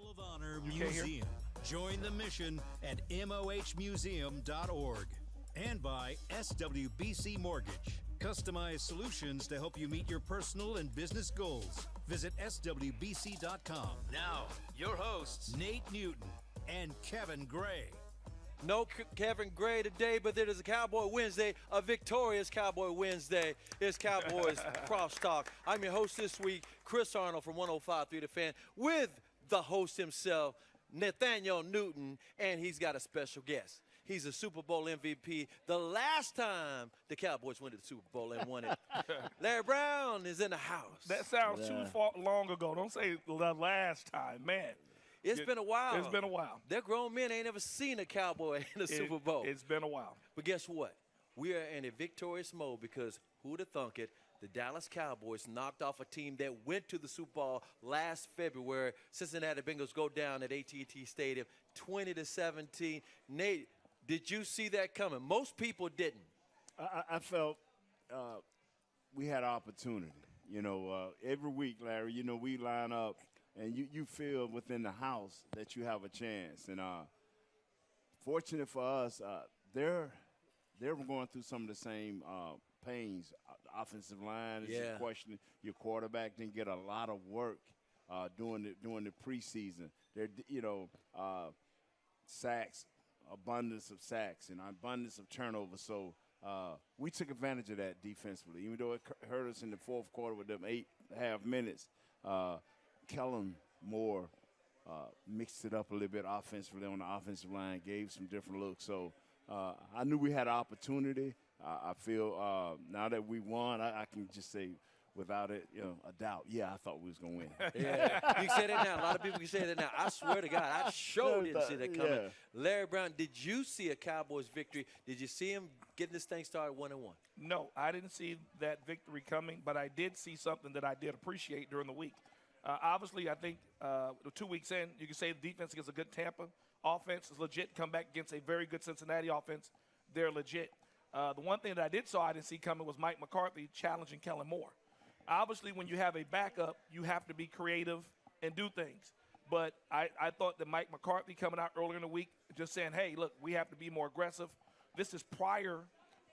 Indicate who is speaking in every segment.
Speaker 1: of Honor Museum. Join the mission at mohmuseum.org. And by SWBC Mortgage. Customized solutions to help you meet your personal and business goals. Visit SWBC.com. Now, your hosts, Nate Newton and Kevin Gray.
Speaker 2: No Kevin Gray today, but it is a Cowboy Wednesday, a victorious Cowboy Wednesday. It's Cowboys Crosstalk. I'm your host this week, Chris Arnold from 105.3 The Fan, with the host himself, Nathaniel Newton, and he's got a special guest. He's a Super Bowl MVP. The last time the Cowboys went to the Super Bowl and won it. Larry Brown is in the house.
Speaker 3: That sounds too far long ago. Don't say the last time, man.
Speaker 2: It's been a while.
Speaker 3: It's been a while.
Speaker 2: They're grown men. Ain't never seen a Cowboy in the Super Bowl.
Speaker 3: It's been a while.
Speaker 2: But guess what? We are in a victorious mode because who'd have thunk it? The Dallas Cowboys knocked off a team that went to the Super Bowl last February. Cincinnati Bengals go down at AT&T Stadium 20-17. Nate, did you see that coming? Most people didn't.
Speaker 4: I felt we had opportunity. You know, every week, Larry, you know, we line up, and you feel within the house that you have a chance. And fortunate for us, they're going through some of the same pains. The offensive line is a question. Your quarterback didn't get a lot of work during the preseason. Sacks. Abundance of sacks and abundance of turnovers. So we took advantage of that defensively. Even though it hurt us in the fourth quarter with them 8.5 minutes, Kellen Moore mixed it up a little bit offensively on the offensive line, gave some different looks. So I knew we had an opportunity. I feel now that we won, I can just say without it, a doubt, I thought we was going to win.
Speaker 2: Yeah, you can say that now. A lot of people can say that now. I swear to God, I sure didn't see that coming.
Speaker 4: Yeah.
Speaker 2: Larry Brown, did you see a Cowboys victory? Did you see him getting this thing started 1-1?
Speaker 3: No, I didn't see that victory coming, but I did see something that I did appreciate during the week. Obviously, I think 2 weeks in, you can say the defense against a good Tampa offense is legit. Come back against a very good Cincinnati offense, they're legit. The one thing that I didn't see coming was Mike McCarthy challenging Kellen Moore. Obviously, when you have a backup, you have to be creative and do things. But I thought that Mike McCarthy coming out earlier in the week just saying, hey, look, we have to be more aggressive. This is prior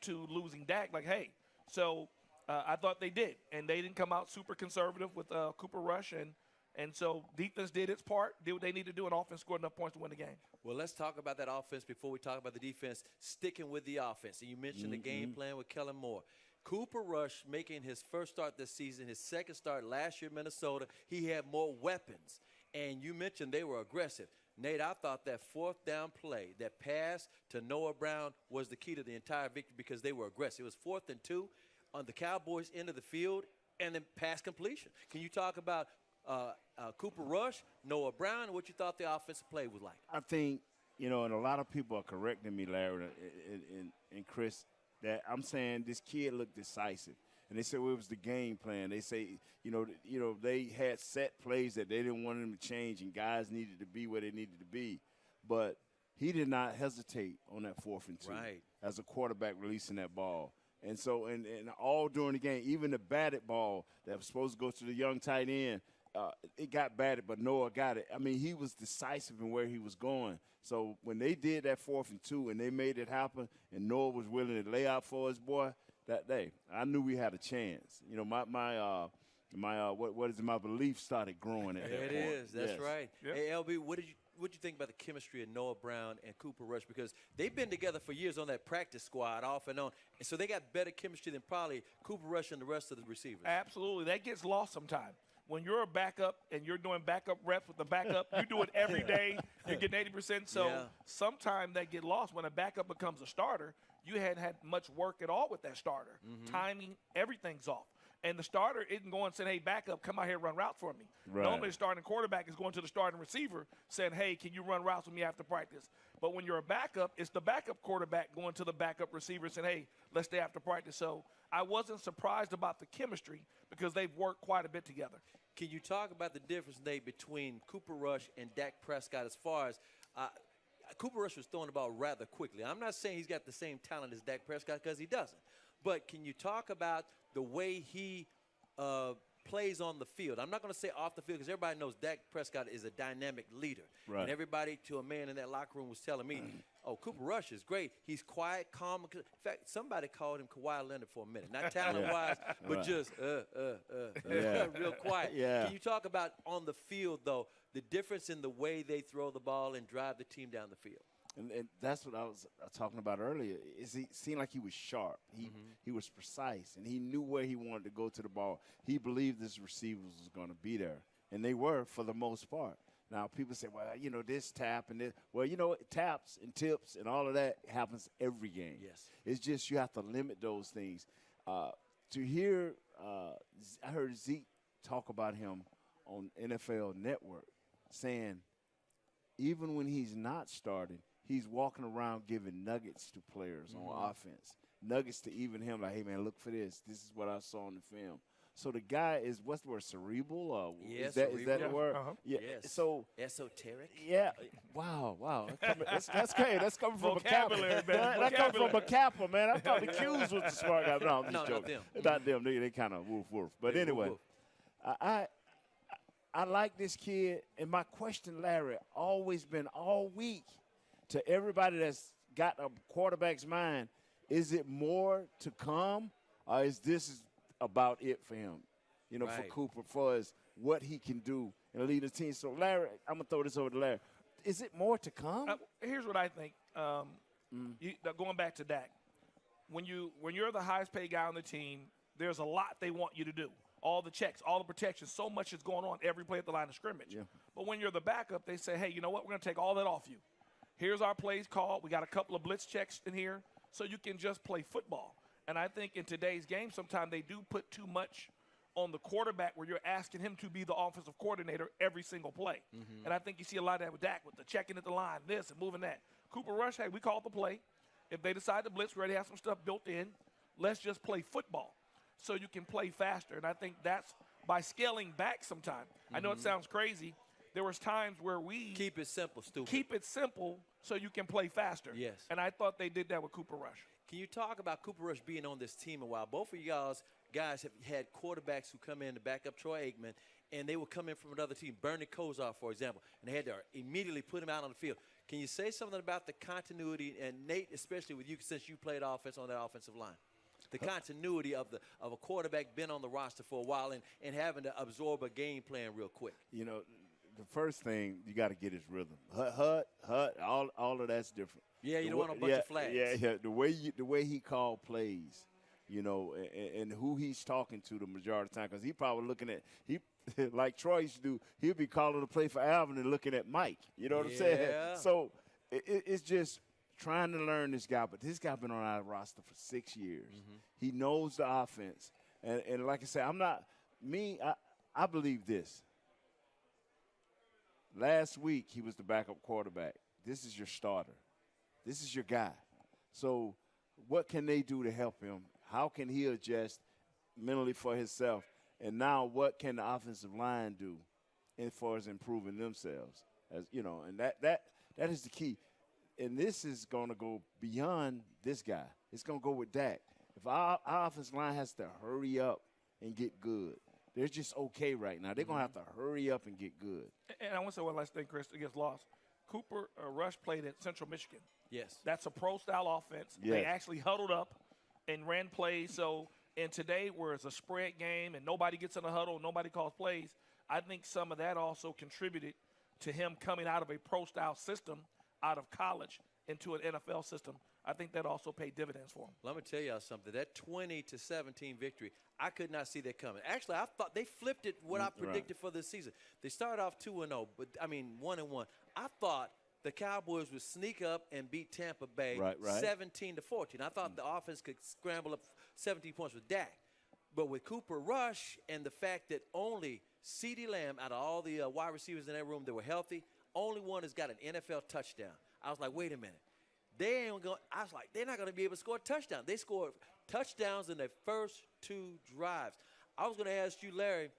Speaker 3: to losing Dak. Like, hey, so I thought they did. And they didn't come out super conservative with Cooper Rush. And so defense did its part, did what they need to do, and offense scored enough points to win the game.
Speaker 2: Well, let's talk about that offense before we talk about the defense, sticking with the offense. And you mentioned the game plan with Kellen Moore. Cooper Rush making his first start this season, his second start last year in Minnesota. He had more weapons. And you mentioned they were aggressive. Nate, I thought that fourth down play, that pass to Noah Brown was the key to the entire victory because they were aggressive. It was 4th and 2 on the Cowboys' end of the field and then pass completion. Can you talk about Cooper Rush, Noah Brown, and what you thought the offensive play was like?
Speaker 4: I think, and a lot of people are correcting me, Larry and Chris, that I'm saying this kid looked decisive. And they said, well, it was the game plan. They say, they had set plays that they didn't want them to change and guys needed to be where they needed to be. But he did not hesitate on that 4th and 2 as a quarterback releasing that ball. And so, and all during the game, even the batted ball that was supposed to go to the young tight end, it got batted, but Noah got it. I mean, he was decisive in where he was going. So when they did that 4th and 2 and they made it happen and Noah was willing to lay out for his boy that day, I knew we had a chance. My belief started growing at that point.
Speaker 2: It is. That's right.
Speaker 3: Yep.
Speaker 2: Hey, LB, what did you think about the chemistry of Noah Brown and Cooper Rush? Because they've been together for years on that practice squad off and on. And so they got better chemistry than probably Cooper Rush and the rest of the receivers.
Speaker 3: Absolutely. That gets lost sometimes. When you're a backup and you're doing backup reps with the backup, you do it every day. You're getting 80%. So sometimes that get lost. When a backup becomes a starter, you hadn't had much work at all with that starter. Timing, everything's off. And the starter isn't going and saying, hey, backup, come out here and run routes for me.
Speaker 4: Right.
Speaker 3: Normally the starting quarterback is going to the starting receiver saying, hey, can you run routes with me after practice? But when you're a backup, it's the backup quarterback going to the backup receiver saying, hey, let's stay after practice. So I wasn't surprised about the chemistry because they've worked quite a bit together.
Speaker 2: Can you talk about the difference, Nate, between Cooper Rush and Dak Prescott as far as Cooper Rush was throwing the ball rather quickly. I'm not saying he's got the same talent as Dak Prescott because he doesn't. But can you talk about the way he plays on the field. I'm not going to say off the field because everybody knows Dak Prescott is a dynamic leader.
Speaker 4: Right.
Speaker 2: And everybody to a man in that locker room was telling me, oh, Cooper Rush is great. He's quiet, calm. In fact, somebody called him Kawhi Leonard for a minute. Not talent-wise, but just real quiet.
Speaker 4: Yeah.
Speaker 2: Can you talk about on the field, though, the difference in the way they throw the ball and drive the team down the field?
Speaker 4: And that's what I was talking about earlier. He seemed like he was sharp. He was precise, and he knew where he wanted to go to the ball. He believed his receivers was going to be there, and they were for the most part. Now, people say, well, you know, this tap and this. Well, you know, taps and tips and all of that happens every game.
Speaker 2: Yes.
Speaker 4: It's just you have to limit those things. To hear, I heard Zeke talk about him on NFL Network saying even when he's not starting, he's walking around giving nuggets to players on offense, nuggets to even him, like, hey, man, look for this. This is what I saw in the film. So the guy is, what's the word, cerebral?
Speaker 2: Yes,
Speaker 4: is that the word? Yeah.
Speaker 2: Yes.
Speaker 4: So
Speaker 2: esoteric.
Speaker 4: yeah. Wow. That's great. That's coming from
Speaker 3: Vocabulary,
Speaker 4: a Kappa.
Speaker 3: man.
Speaker 4: That comes from a Kappa, man. I thought the Qs was the smart guy. No, I'm just
Speaker 2: No, not
Speaker 4: joking.
Speaker 2: them.
Speaker 4: Not them. They kind of woof. But
Speaker 2: They
Speaker 4: anyway,
Speaker 2: woof.
Speaker 4: I like this kid, and my question, Larry, always been all week to everybody that's got a quarterback's mind, is it more to come, or is this about it for him, you know, for
Speaker 2: Right.
Speaker 4: Cooper, for as what he can do and lead the team? So, Larry, I'm going to throw this over to Larry. Is it more to come?
Speaker 3: Here's what I think. Going back to Dak, when you're the highest paid guy on the team, there's a lot they want you to do. All the checks, all the protection, so much is going on every play at the line of scrimmage.
Speaker 4: Yeah.
Speaker 3: But when you're the backup, they say, hey, you know what? We're going to take all that off you. Here's our plays called. We got a couple of blitz checks in here so you can just play football. And I think in today's game, sometimes they do put too much on the quarterback where you're asking him to be the offensive coordinator every single play. And I think you see a lot of that with Dak, with the checking at the line, this and moving that. Cooper Rush, hey, we called the play. If they decide to blitz, we already have some stuff built in. Let's just play football so you can play faster. And I think that's by scaling back sometimes. I know it sounds crazy. There was times where we
Speaker 2: Keep it simple, stupid.
Speaker 3: keep it simple so you can play faster.
Speaker 2: Yes.
Speaker 3: And I thought they did that with Cooper Rush.
Speaker 2: Can you talk about Cooper Rush being on this team a while? Both of you guys have had quarterbacks who come in to back up Troy Aikman, and they would come in from another team, Bernie Kosar, for example, and they had to immediately put him out on the field. Can you say something about the continuity, and Nate, especially with you, since you played offense on that offensive line? The continuity of a quarterback been on the roster for a while and having to absorb a game plan real quick.
Speaker 4: You know, the first thing, you got to get his rhythm. Hut, all of that's different.
Speaker 2: Yeah, you don't want a bunch of flags.
Speaker 4: Yeah. The way he called plays, you know, and who he's talking to the majority of the time, because he probably looking at like Troy used to do. He'll be calling a play for Alvin and looking at Mike. You know what I'm saying? So it's just trying to learn this guy. But this guy been on our roster for 6 years. He knows the offense, and like I said, I believe this. Last week, he was the backup quarterback. This is your starter. This is your guy. So what can they do to help him? How can he adjust mentally for himself? And now what can the offensive line do as far as improving themselves? As you know, and that is the key. And this is going to go beyond this guy. It's going to go with Dak. If our offensive line has to hurry up and get good, they're just okay right now. They're going to have to hurry up and get good.
Speaker 3: And I want to say one last thing, Chris, against loss. Cooper Rush played at Central Michigan.
Speaker 2: Yes.
Speaker 3: That's a pro-style offense.
Speaker 4: Yes.
Speaker 3: They actually huddled up and ran plays. So, and today where it's a spread game and nobody gets in a huddle, nobody calls plays, I think some of that also contributed to him coming out of a pro-style system out of college into an NFL system. I think that also paid dividends for him.
Speaker 2: Let me tell y'all something. That 20-17 victory, I could not see that coming. Actually, I thought they flipped it what I predicted for this season. They started off 2-0, but 1-1. I thought the Cowboys would sneak up and beat Tampa Bay 17-14. I thought the offense could scramble up 17 points with Dak. But with Cooper Rush and the fact that only CeeDee Lamb, out of all the wide receivers in that room that were healthy, only one has got an NFL touchdown. I was like, wait a minute. They're not going to be able to score a touchdown. They scored touchdowns in their first 2 drives. I was going to ask you, Larry,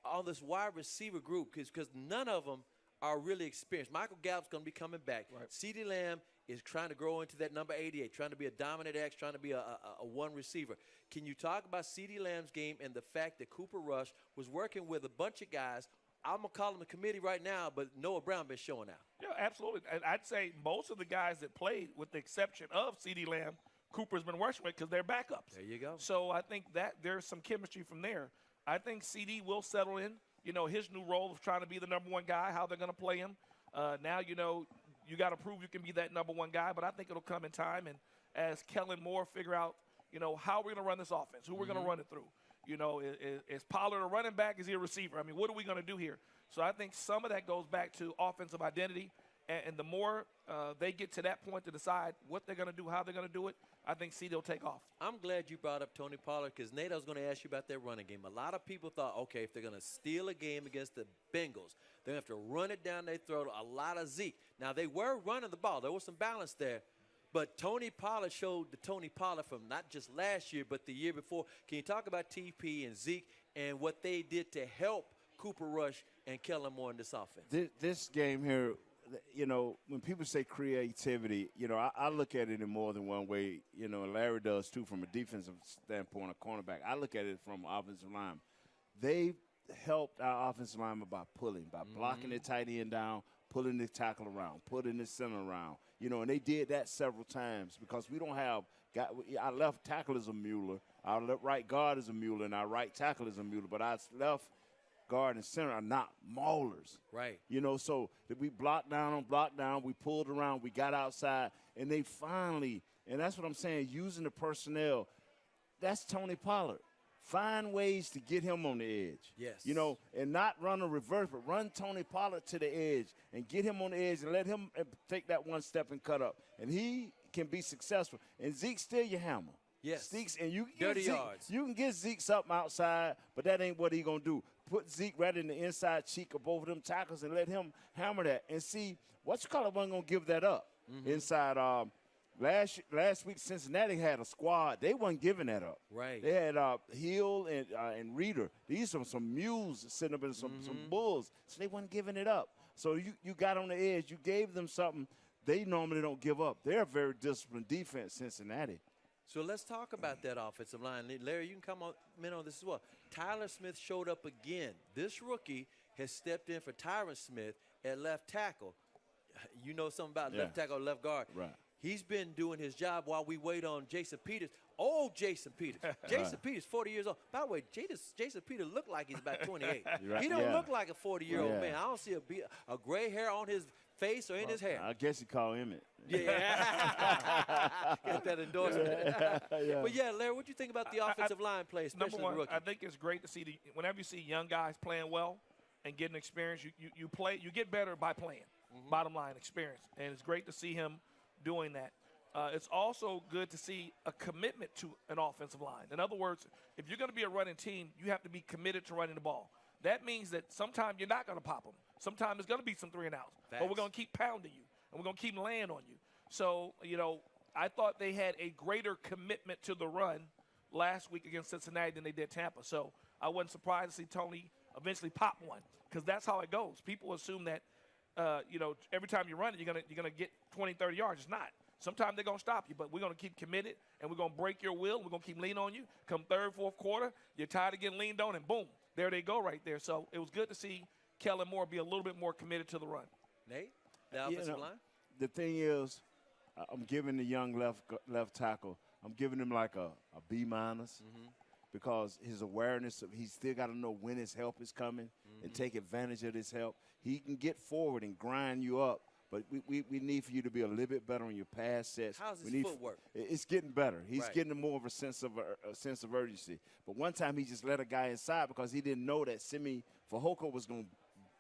Speaker 2: on this wide receiver group, because none of them are really experienced. Michael Gallup's going to be coming back. Right. CeeDee Lamb is trying to grow into that number 88, trying to be a dominant X, trying to be a one receiver. Can you talk about CeeDee Lamb's game and the fact that Cooper Rush was working with a bunch of guys? I'm going to call them a committee right now, but Noah Brown been showing out.
Speaker 3: Yeah, absolutely. And I'd say most of the guys that played, with the exception of CeeDee Lamb, Cooper's been working with because they're backups.
Speaker 2: There you go.
Speaker 3: So I think that there's some chemistry from there. I think CD will settle in, his new role of trying to be the number one guy, how they're going to play him. Now, you got to prove you can be that number one guy, but I think it'll come in time. And as Kellen Moore figure out, how we're going to run this offense, who we're going to run it through. Is Pollard a running back? Is he a receiver? I mean, what are we going to do here? So I think some of that goes back to offensive identity. And the more they get to that point to decide what they're going to do, how they're going to do it, I think CD will take off.
Speaker 2: I'm glad you brought up Tony Pollard because, Nate, I was going to ask you about that running game. A lot of people thought, okay, if they're going to steal a game against the Bengals, they're going to have to run it down their throat, a lot of Zeke. Now, they were running the ball. There was some balance there. But Tony Pollard showed the Tony Pollard from not just last year but the year before. Can you talk about TP and Zeke and what they did to help Cooper Rush and Kellen Moore in this offense?
Speaker 4: This game here, when people say creativity, I look at it in more than one way, and Larry does too from a defensive standpoint, a cornerback. I look at it from offensive line. They helped our offensive lineman by blocking the tight end down, pulling the tackle around, putting the center around. And they did that several times because we don't have our left tackle is a Mueller, our right guard is a Mueller, and our right tackle is a Mueller, but our left guard and center are not maulers.
Speaker 2: Right.
Speaker 4: So we blocked down, we pulled around, we got outside, and they finally, and that's what I'm saying, using the personnel, that's Tony Pollard. Find ways to get him on the edge.
Speaker 2: Yes.
Speaker 4: And not run a reverse, but run Tony Pollard to the edge and get him on the edge and let him take that one step and cut up. And he can be successful. And Zeke's still your hammer.
Speaker 2: Yes.
Speaker 4: Zeke's, and you can
Speaker 2: Dirty
Speaker 4: get Zeke,
Speaker 2: yards.
Speaker 4: You can get Zeke something outside, but that ain't what he going to do. Put Zeke right in the inside cheek of both of them tackles and let him hammer that. And see, wasn't going to give that up inside Last week, Cincinnati had a squad. They wasn't giving that up.
Speaker 2: Right.
Speaker 4: They had Hill and Reeder. These are some mules sitting up in some bulls, so they wasn't giving it up. So you got on the edge. You gave them something they normally don't give up. They're a very disciplined defense, Cincinnati.
Speaker 2: So let's talk about that offensive line. Larry, you can come in on this as well. Tyler Smith showed up again. This rookie has stepped in for Tyron Smith at left tackle. You know something about left tackle, left guard.
Speaker 4: Right.
Speaker 2: He's been doing his job while we wait on Jason Peters. Oh, Jason Peters. Jason Peters, 40 years old. By the way, Jason Peters looked like he's about 28.
Speaker 4: Right.
Speaker 2: He don't look like a 40-year-old
Speaker 4: Yeah.
Speaker 2: man. I don't see a gray hair on his face or in his hair.
Speaker 4: I guess you call him it.
Speaker 2: Yeah. Get that endorsement.
Speaker 4: Yeah.
Speaker 2: But, yeah, Larry, what do you think about the offensive line play, especially
Speaker 3: Number one,
Speaker 2: the rookie?
Speaker 3: I think it's great to see whenever you see young guys playing well and getting experience, you get better by playing. Bottom line, experience. And it's great to see him doing that. It's also good to see a commitment to an offensive line. In other words, if you're going to be a running team, you have to be committed to running the ball. That means that sometimes you're not going to pop them. Sometimes it's going to be some 3 and outs. But we're going to keep pounding you, and we're going to keep laying on you. So, I thought they had a greater commitment to the run last week against Cincinnati than they did Tampa. So I wasn't surprised to see Tony eventually pop one because that's how it goes. People assume that, every time you run it, you're gonna get 20, 30 yards. It's not. Sometimes they're going to stop you, but we're going to keep committed, and we're going to break your will. We're going to keep leaning on you. Come third, fourth quarter, you're tired of getting leaned on, and boom, there they go right there. So it was good to see Kellen Moore be a little bit more committed to the run.
Speaker 2: Nate, the offensive line?
Speaker 4: The thing is, I'm giving the young left tackle, I'm giving him like a B- because his awareness of he's still got to know when his help is coming and take advantage of his help. He can get forward and grind you up. But we need for you to be a little bit better on your pass sets.
Speaker 2: How's his footwork?
Speaker 4: It's getting better. He's
Speaker 2: Right.
Speaker 4: getting more of a sense of urgency. But one time he just let a guy inside because he didn't know that Simi Fehoko was going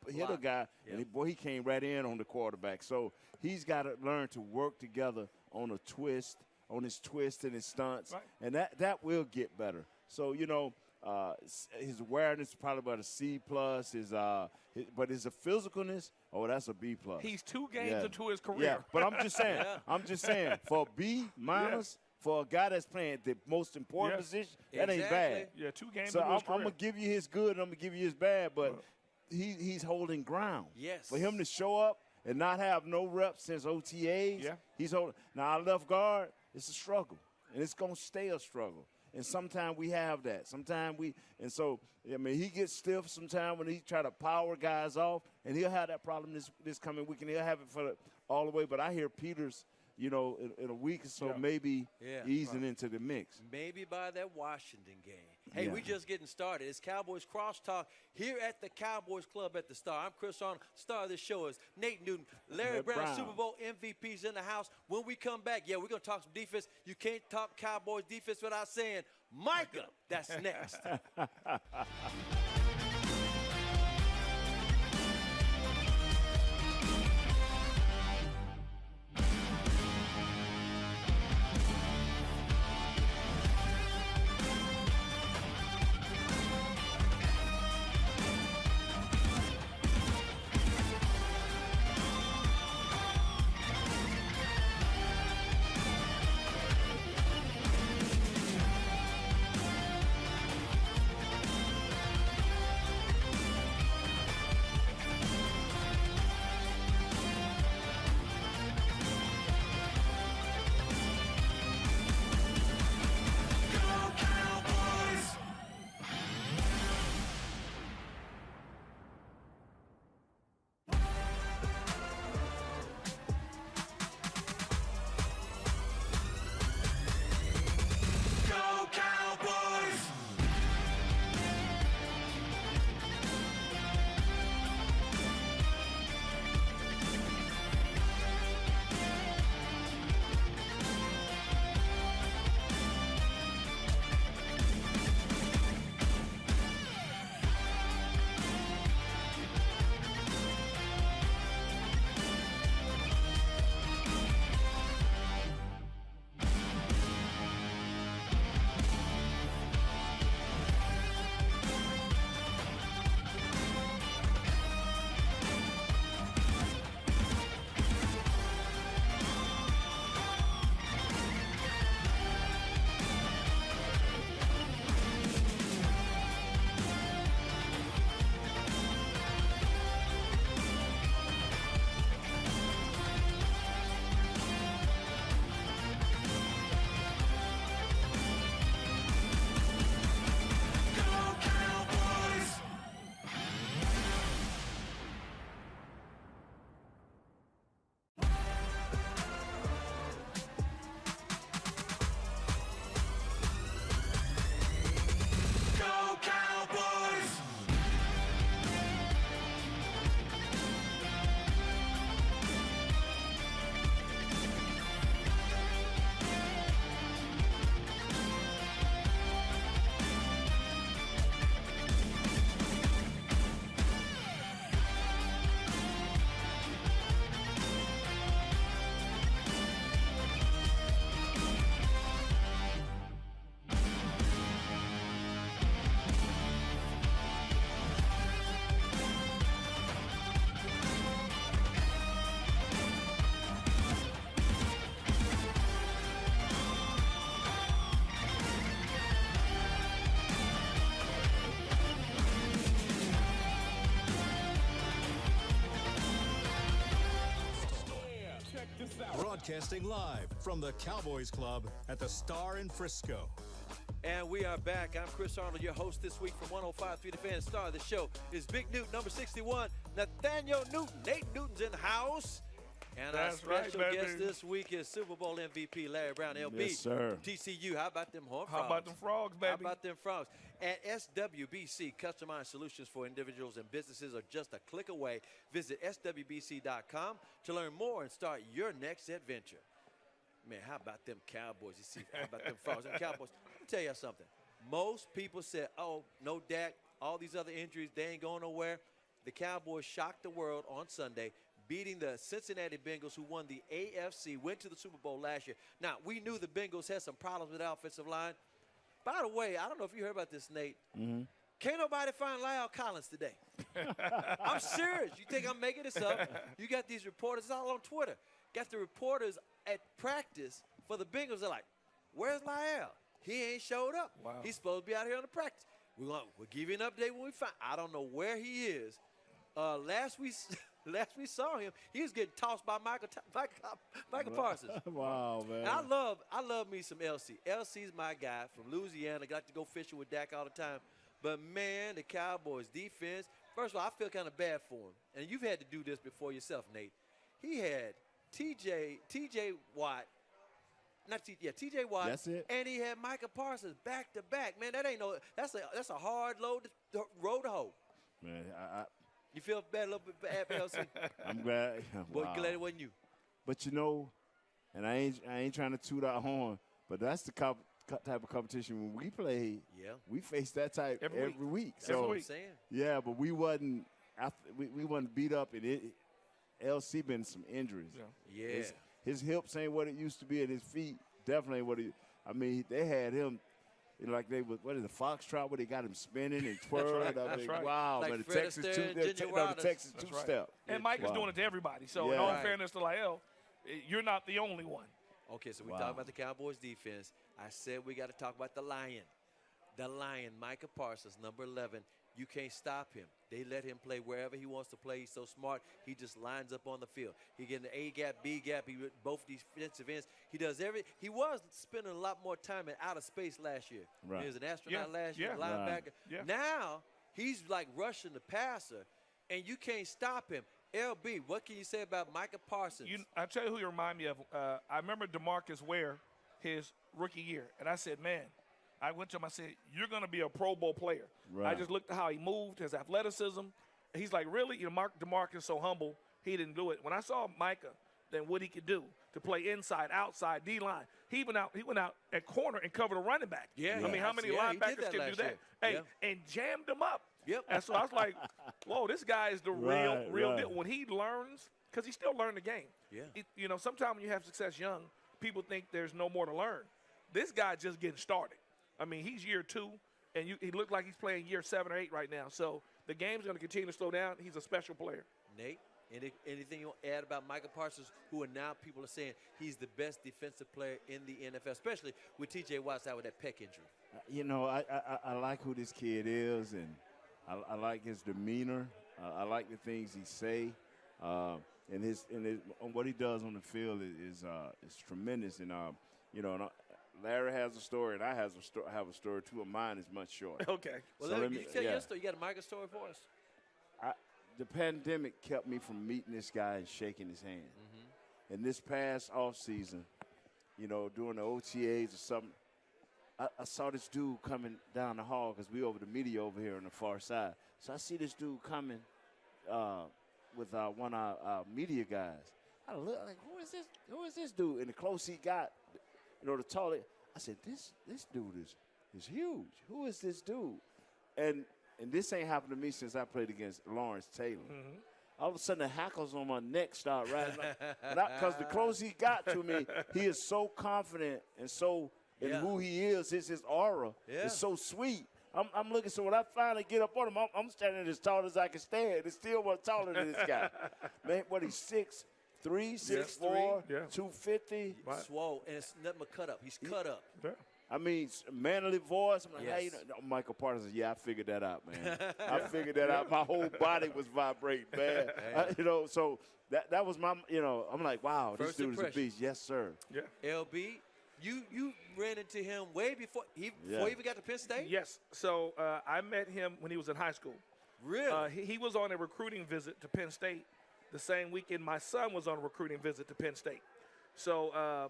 Speaker 4: to hit a guy, and he came right in on the quarterback. So he's got to learn to work together on his twist and his stunts,
Speaker 3: Right.
Speaker 4: and that will get better. So his awareness is probably about a C+. But his physicalness, that's a B+.
Speaker 3: He's 2 games into his career.
Speaker 4: Yeah, but I'm just saying, for B- for a guy that's playing the most important position, that ain't bad.
Speaker 3: Yeah, 2 games
Speaker 4: So
Speaker 3: into his
Speaker 4: I'm
Speaker 3: career.
Speaker 4: going to give you his good and I'm going to give you his bad, but he's holding ground.
Speaker 2: Yes.
Speaker 4: For him to show up and not have no reps since OTAs.
Speaker 3: Yeah.
Speaker 4: He's holding. Now, our left guard, it's a struggle, and it's going to stay a struggle. And sometimes we have that. Sometimes he gets stiff sometimes when he try to power guys off, and he'll have that problem this coming week, and he'll have it for all the way. But I hear Peters, in a week or so, maybe easing into the mix.
Speaker 2: Maybe by that Washington game. Hey, we just getting started. It's Cowboys Crosstalk here at the Cowboys Club at the Star. I'm Chris Arnold. Star of the show is Nate Newton. Larry Brown, Super Bowl MVP's in the house. When we come back, we're going to talk some defense. You can't talk Cowboys defense without saying Micah. That's next.
Speaker 1: Broadcasting live from the Cowboys Club at the Star in Frisco.
Speaker 2: And we are back. I'm Chris Arnold, your host this week from 105.3 The Fan. Star of the show is Big Newton, number 61, Nathaniel Newton. Nate Newton's in the house. And
Speaker 3: That's
Speaker 2: our special
Speaker 3: right,
Speaker 2: guest this week is Super Bowl MVP Larry Brown, LB.
Speaker 4: Yes, sir.
Speaker 2: TCU. How about them Horned Frogs?
Speaker 3: How about them frogs, baby?
Speaker 2: How about them frogs? At SWBC, customized solutions for individuals and businesses are just a click away. Visit SWBC.com to learn more and start your next adventure. Man, how about them Cowboys? You see, how about them frogs? Them Cowboys. Let me tell you something. Most people said, oh, no Dak, all these other injuries, they ain't going nowhere. The Cowboys shocked the world on Sunday, beating the Cincinnati Bengals, who won the AFC, went to the Super Bowl last year. Now, we knew the Bengals had some problems with the offensive line. By the way, I don't know if you heard about this, Nate. Mm-hmm. Can't nobody find Lyle Collins today. I'm serious. You think I'm making this up? You got these reporters, it's all on Twitter. Got the reporters at practice for the Bengals. They're like, where's Lyle? He ain't showed up.
Speaker 3: Wow.
Speaker 2: He's supposed to be out here on the practice. We'll give you an update when we find. I don't know where he is. Last last we saw him, he was getting tossed by Michael Parsons.
Speaker 4: Wow, man.
Speaker 2: And I love me some LC. LC's my guy from Louisiana. Got to go fishing with Dak all the time. But, man, the Cowboys defense, first of all, I feel kind of bad for him. And you've had to do this before yourself, Nate. He had TJ Watt. TJ Watt.
Speaker 4: That's it.
Speaker 2: And he had Micah Parsons back to back. Man, that's a hard road to hoe.
Speaker 4: Man,
Speaker 2: You feel bad a little bit bad for LC?
Speaker 4: I'm glad.
Speaker 2: Boy,
Speaker 4: Wow.
Speaker 2: glad it wasn't you.
Speaker 4: But and I ain't trying to toot our horn, but that's the type of competition when we play.
Speaker 2: Yeah.
Speaker 4: We face that type every week.
Speaker 2: That's
Speaker 4: So
Speaker 2: what I'm saying.
Speaker 4: yeah, but we wasn't beat up, and LC been some injuries.
Speaker 2: Yeah.
Speaker 4: His hips ain't what it used to be, and his feet definitely ain't what it. I mean, they had him like they was the foxtrot where they got him spinning and twirling.
Speaker 3: That's right.
Speaker 4: Wow,
Speaker 2: Like
Speaker 4: man, the
Speaker 2: Fred
Speaker 4: Texas
Speaker 2: Astaire,
Speaker 4: the
Speaker 2: Ginger Rogers.
Speaker 4: Texas
Speaker 3: That's
Speaker 4: two-step.
Speaker 3: And Mike is
Speaker 4: Wow.
Speaker 3: doing it to everybody. So,
Speaker 4: Yeah.
Speaker 3: in all
Speaker 2: Right.
Speaker 3: fairness to Lyle, you're not the only one.
Speaker 2: Okay, so we
Speaker 4: Wow.
Speaker 2: talk about the Cowboys defense. I said we got to talk about the Lion. The Lion, Micah Parsons, number 11. You can't stop him. They let him play wherever he wants to play. He's so smart. He just lines up on the field. He get an A gap, B gap. He with both defensive ends. He does He was spending a lot more time in outer space last year.
Speaker 4: Right.
Speaker 2: He was an astronaut
Speaker 3: Yeah.
Speaker 2: last year,
Speaker 3: Yeah.
Speaker 2: linebacker.
Speaker 3: Right. Yeah.
Speaker 2: Now he's like rushing the passer, and you can't stop him. LB, what can you say about Micah Parsons?
Speaker 3: I'll tell you who you remind me of. I remember DeMarcus Ware, his rookie year, and I said, man, I went to him, I said, you're going to be a Pro Bowl player.
Speaker 4: Right.
Speaker 3: I just looked at how he moved, his athleticism. He's like, really? DeMarcus so humble, he didn't do it. When I saw Micah, then what he could do to play inside, outside, D-line. He went out at corner and covered a running back.
Speaker 2: Yeah,
Speaker 3: I mean, how many
Speaker 2: he did
Speaker 3: linebackers
Speaker 2: that
Speaker 3: can do
Speaker 2: last
Speaker 3: that?
Speaker 2: year.
Speaker 3: Hey,
Speaker 2: Yeah.
Speaker 3: and jammed him up.
Speaker 2: Yep.
Speaker 3: And so I was like, whoa, this guy is the real
Speaker 4: Right.
Speaker 3: deal. When he learns, because he still learned the game.
Speaker 2: Yeah.
Speaker 3: Sometimes when you have success young, people think there's no more to learn. This guy just getting started. I mean, he's year 2, and he looked like he's playing year 7 or 8 right now. So the game's going to continue to slow down. He's a special player.
Speaker 2: Nate, anything you want to add about Micah Parsons, who are now people are saying he's the best defensive player in the NFL, especially with T.J. Watt out with that pec injury?
Speaker 4: I like who this kid is, and I like his demeanor. I like the things he say, and his what he does on the field is tremendous. And Larry has a story, and I have a story too. Of mine is much shorter.
Speaker 3: Okay.
Speaker 2: Well,
Speaker 4: So
Speaker 2: let
Speaker 4: let
Speaker 2: me
Speaker 4: me-
Speaker 2: tell
Speaker 4: yeah.
Speaker 2: your story. You got a Micah story for us?
Speaker 4: The pandemic kept me from meeting this guy and shaking his hand. And this past offseason, during the OTAs or something, I saw this dude coming down the hall because we over the media over here on the far side. So I see this dude coming with one of our media guys. I look like, who is this? Who is this dude? And the close he got, the taller, I said, this dude is huge. Who is this dude? And this ain't happened to me since I played against Lawrence Taylor. All of a sudden, the hackles on my neck start rising. Because the closer he got to me, he is so confident and so in who he is, his aura is so sweet. I'm looking, so when I finally get up on him, I'm standing as tall as I can stand. It's still one taller than this guy. Man, what, he's 6'3", 6'4", 250.
Speaker 3: Right.
Speaker 2: Swole, and it's nothing but cut up. He's cut up.
Speaker 3: Yeah.
Speaker 4: I mean, manly voice. I'm like,
Speaker 2: Yes.
Speaker 4: hey, Michael Parsons. Yeah, I figured that out, man. I figured that out. My whole body was vibrating, man. So that was my, I'm like, wow,
Speaker 2: First
Speaker 4: this dude
Speaker 2: impression.
Speaker 4: is a beast. Yes, sir.
Speaker 3: Yeah.
Speaker 2: LB, you ran into him way before he even got to Penn State?
Speaker 3: Yes. So I met him when he was in high school.
Speaker 2: Really?
Speaker 3: He was on a recruiting visit to Penn State the same weekend my son was on a recruiting visit to Penn State. So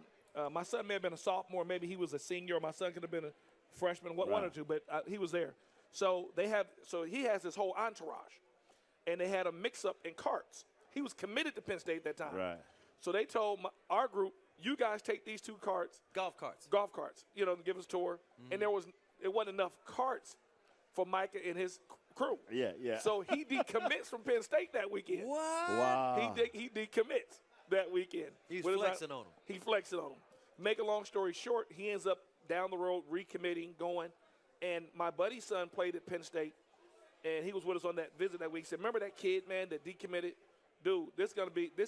Speaker 3: my son may have been a sophomore, maybe he was a senior. My son could have been a freshman, one or two, but he was there. So he has this whole entourage, and they had a mix-up in carts. He was committed to Penn State at that time.
Speaker 4: Right.
Speaker 3: So they told our group, you guys take these 2 carts,
Speaker 2: Golf carts.
Speaker 3: to give us a tour. And it wasn't enough carts for Micah and his crew.
Speaker 4: Yeah.
Speaker 3: So he decommits from Penn State that weekend.
Speaker 2: What?
Speaker 4: Wow.
Speaker 3: He decommits that weekend.
Speaker 2: He's
Speaker 3: What is
Speaker 2: flexing
Speaker 3: that?
Speaker 2: on him.
Speaker 3: He flexing on him. Make a long story short, he ends up down the road recommitting, going. And my buddy's son played at Penn State, and he was with us on that visit that week. He said, remember that kid, man, that decommitted? Dude, this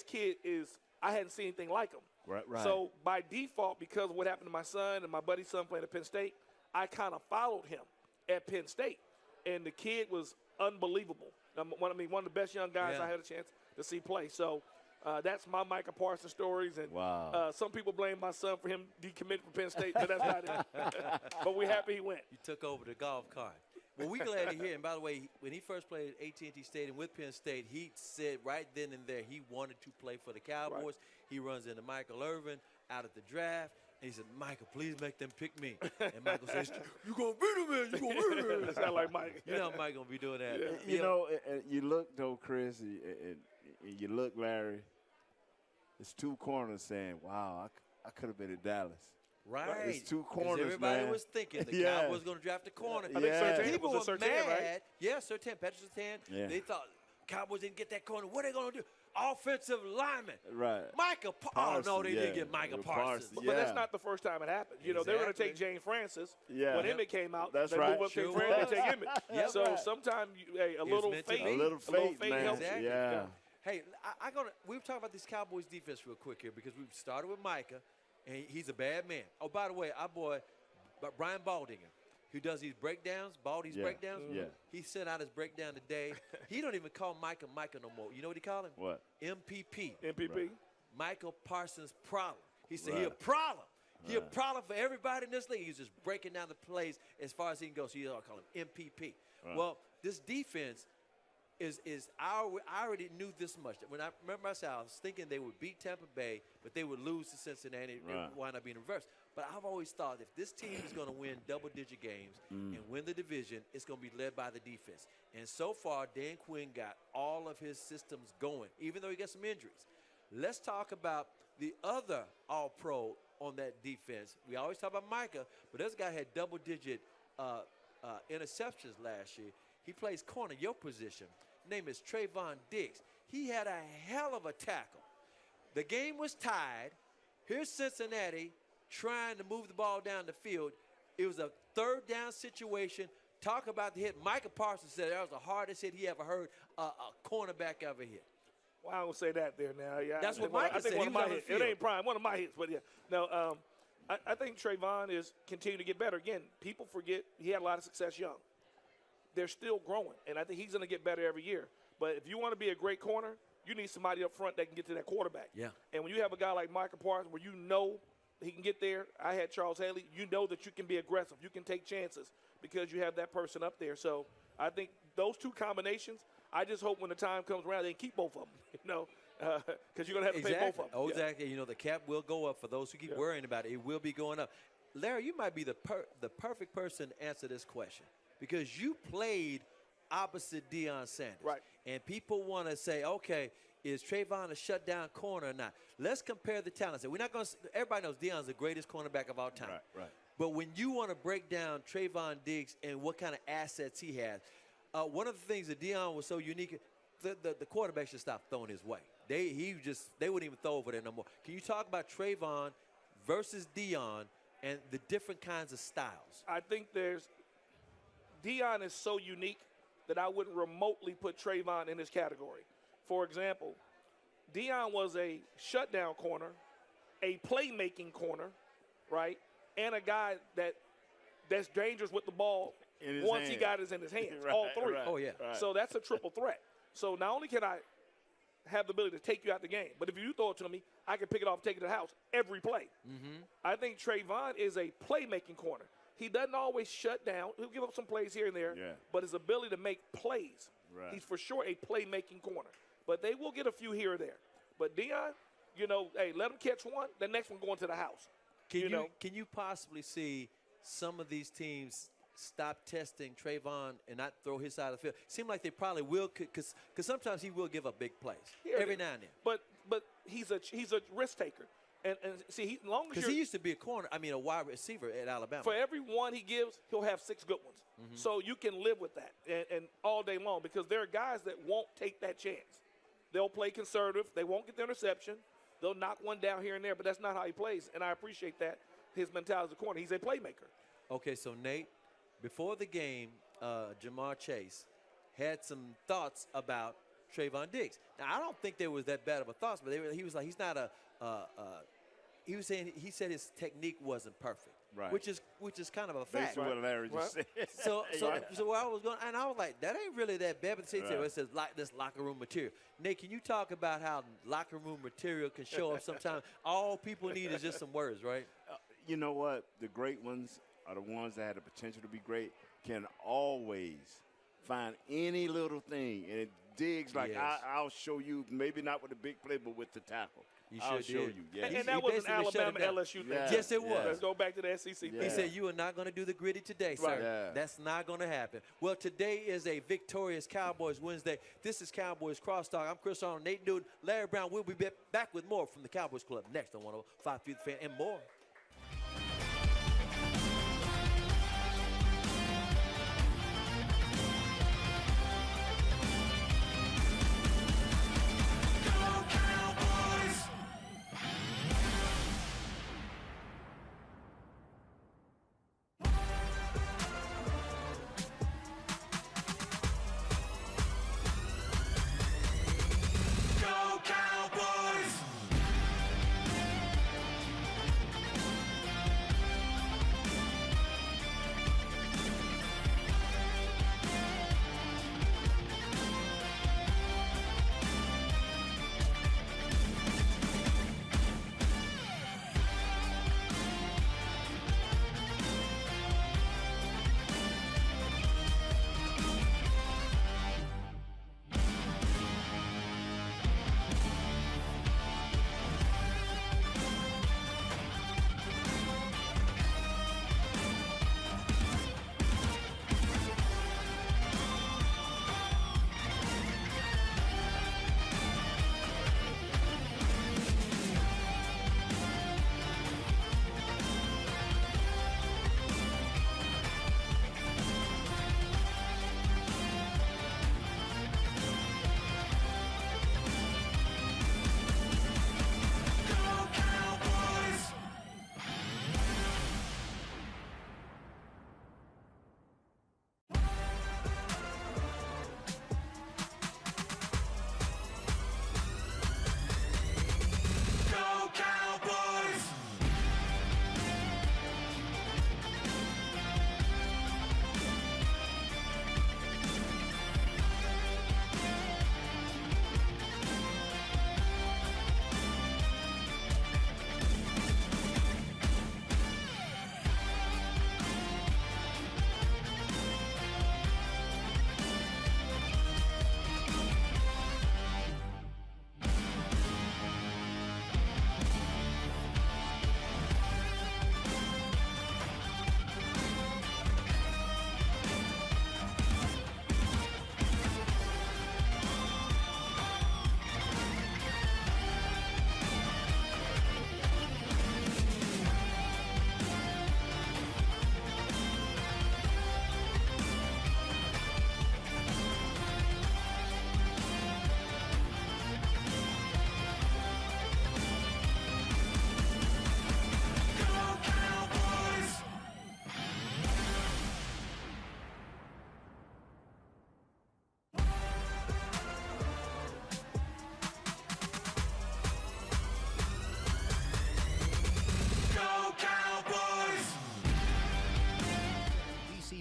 Speaker 3: kid is, I hadn't seen anything like him.
Speaker 4: Right.
Speaker 3: So by default, because of what happened to my son and my buddy's son playing at Penn State, I kind of followed him at Penn State. And the kid was unbelievable. One of the best young guys I had a chance to see play. So that's my Micah Parsons stories. And
Speaker 4: Wow.
Speaker 3: some people blame my son for him decommitting from Penn State, but that's not it. But we're happy he went.
Speaker 2: You took over the golf cart. Well, we're glad to hear. And by the way, when he first played at AT&T Stadium with Penn State, he said right then and there he wanted to play for the Cowboys. Right. He runs into Michael Irvin out at the draft. And he said, Michael, please make them pick me. And Michael says, you going to beat him, man. You going to beat him.
Speaker 3: That sound like Mike.
Speaker 2: You know Mike going to be doing that.
Speaker 3: Yeah.
Speaker 4: You know, you look, though, Chris, and you look, Larry, it's two corners saying, wow, I could have been in Dallas.
Speaker 2: Right.
Speaker 4: It's two corners,
Speaker 2: everybody
Speaker 4: man.
Speaker 2: was thinking the Cowboys going to draft a corner.
Speaker 3: I think Surtain
Speaker 2: People
Speaker 3: was a
Speaker 2: were
Speaker 3: Surtain,
Speaker 2: mad.
Speaker 3: right?
Speaker 2: Yeah, Surtain, Patrick Surtain.
Speaker 4: Yeah.
Speaker 2: They thought Cowboys didn't get that corner. What are they going to do? Offensive lineman.
Speaker 4: Right.
Speaker 2: Micah Parsons. Oh, no, they didn't get Micah Parsons.
Speaker 3: But that's not the first time it happened. You know, they were going to take James Francis.
Speaker 4: Yeah.
Speaker 3: When Emmett came out,
Speaker 4: that's
Speaker 3: they
Speaker 4: right.
Speaker 3: moved up James Francis, they take Emmett.
Speaker 2: Yep.
Speaker 3: So sometimes a little faith
Speaker 4: man.
Speaker 3: helps.
Speaker 2: Exactly.
Speaker 4: Yeah.
Speaker 2: Hey, we were talking about this Cowboys defense real quick here because we started with Micah, and he's a bad man. Oh, by the way, our boy Brian Baldinger, who does these breakdowns, Baldy's breakdowns.
Speaker 4: Yeah.
Speaker 2: He sent out his breakdown today. He don't even call Micah no more. You know what he called him?
Speaker 4: What?
Speaker 2: MPP.
Speaker 3: MPP.
Speaker 4: Right.
Speaker 2: Michael Parsons problem. He said
Speaker 4: Right.
Speaker 2: he a problem. He a problem for everybody in this league. He's just breaking down the plays as far as he can go. So you all call him MPP.
Speaker 4: Right.
Speaker 2: Well, this defense is I already knew this much. When I remember myself, I was thinking they would beat Tampa Bay, but they would lose to Cincinnati.
Speaker 4: Right.
Speaker 2: It wound up being reversed. But I've always thought if this team is going to win double-digit games and win the division, it's going to be led by the defense. And so far, Dan Quinn got all of his systems going, even though he got some injuries. Let's talk about the other All-Pro on that defense. We always talk about Micah, but this guy had double-digit interceptions last year. He plays corner, your position. Name is Trayvon Dix. He had a hell of a tackle. The game was tied. Here's Cincinnati trying to move the ball down the field. It was a third down situation. Talk about the hit. Micah Parsons said that was the hardest hit he ever heard a cornerback ever hit.
Speaker 3: Well, I don't say that there now. Yeah,
Speaker 2: That's what Micah said.
Speaker 3: I think one of my
Speaker 2: the
Speaker 3: hits.
Speaker 2: field.
Speaker 3: It ain't prime. One of my hits, but yeah. No, I think Trayvon is continuing to get better. Again, people forget he had a lot of success young. They're still growing, and I think he's going to get better every year. But if you want to be a great corner, you need somebody up front that can get to that quarterback.
Speaker 2: Yeah.
Speaker 3: And when you have a guy like Micah Parsons where you know he can get there, I had Charles Haley, you know that you can be aggressive. You can take chances because you have that person up there. So I think those two combinations, I just hope when the time comes around, they keep both of them, you know, because you're going to have to pay both of them.
Speaker 2: Oh, exactly. You know, the cap will go up for those who keep worrying about it. It will be going up. Larry, you might be the perfect person to answer this question because you played opposite Deion Sanders.
Speaker 3: Right.
Speaker 2: And people want to say, okay, is Trayvon a shutdown corner or not? Let's compare the talents. We're not going to – everybody knows Deion's the greatest cornerback of all time.
Speaker 4: Right.
Speaker 2: But when you want to break down Trayvon Diggs and what kind of assets he has, one of the things that Deion was so unique, the quarterback should stop throwing his way. They wouldn't even throw over there no more. Can you talk about Trayvon versus Deion and the different kinds of styles?
Speaker 3: I think Deion is so unique that I wouldn't remotely put Trayvon in this category. For example, Deion was a shutdown corner, a playmaking corner, right, and a guy that's dangerous with the ball once he got it in his hands,
Speaker 4: Right,
Speaker 3: all three.
Speaker 4: right,
Speaker 2: Oh, yeah.
Speaker 4: right.
Speaker 3: So that's a triple threat. So not only can I have the ability to take you out the game, but if you throw it to me, I can pick it off, take it to the house every play. Mm-hmm. I think Trayvon is a playmaking corner. He doesn't always shut down. He'll give up some plays here and there, but his ability to make plays, he's for sure a playmaking corner. But they will get a few here or there. But Deion, you know, hey, let him catch one, the next one going to the house.
Speaker 2: Can you possibly see some of these teams stop testing Trayvon and not throw his side of the field? Seem like they probably will, because sometimes he will give up big plays every now and then.
Speaker 3: But he's a risk taker. And see,
Speaker 2: because he used to be a wide receiver at Alabama.
Speaker 3: For every one he gives, he'll have 6 good ones. Mm-hmm. So you can live with that and all day long because there are guys that won't take that chance. They'll play conservative. They won't get the interception. They'll knock one down here and there, but that's not how he plays. And I appreciate that, his mentality as a corner. He's a playmaker.
Speaker 2: Okay, so Nate, before the game, Jamar Chase had some thoughts about Trayvon Diggs. Now, I don't think there was that bad of a thoughts, but he was like, he's not he said his technique wasn't perfect.
Speaker 4: Right.
Speaker 2: which is kind of a fact.
Speaker 4: Basically what Larry just said.
Speaker 2: So where I was going, and I was like, that ain't really that bad. But it says like this locker room material. Nate, can you talk about how locker room material can show up sometimes? All people need is just some words, right?
Speaker 4: You know what? The great ones are the ones that have the potential to be great, can always find any little thing. And it digs like,
Speaker 2: Yes.
Speaker 4: I'll show you, maybe not with the big play, but with the tackle. I'll show you. Yeah.
Speaker 3: And that was an
Speaker 2: basically shut it
Speaker 3: Alabama
Speaker 2: down.
Speaker 3: LSU thing.
Speaker 4: Yeah.
Speaker 2: Yes, it was.
Speaker 3: Let's go back to the SEC.
Speaker 4: Yeah.
Speaker 2: He said, you are not going to do the gritty today, sir.
Speaker 3: Right.
Speaker 4: Yeah.
Speaker 2: That's not going to happen. Well, today is a victorious Cowboys Wednesday. This is Cowboys Crosstalk. I'm Chris Arnold, Nate Newton, Larry Brown. We'll be back with more from the Cowboys Club next on 105.3 The Fan and more.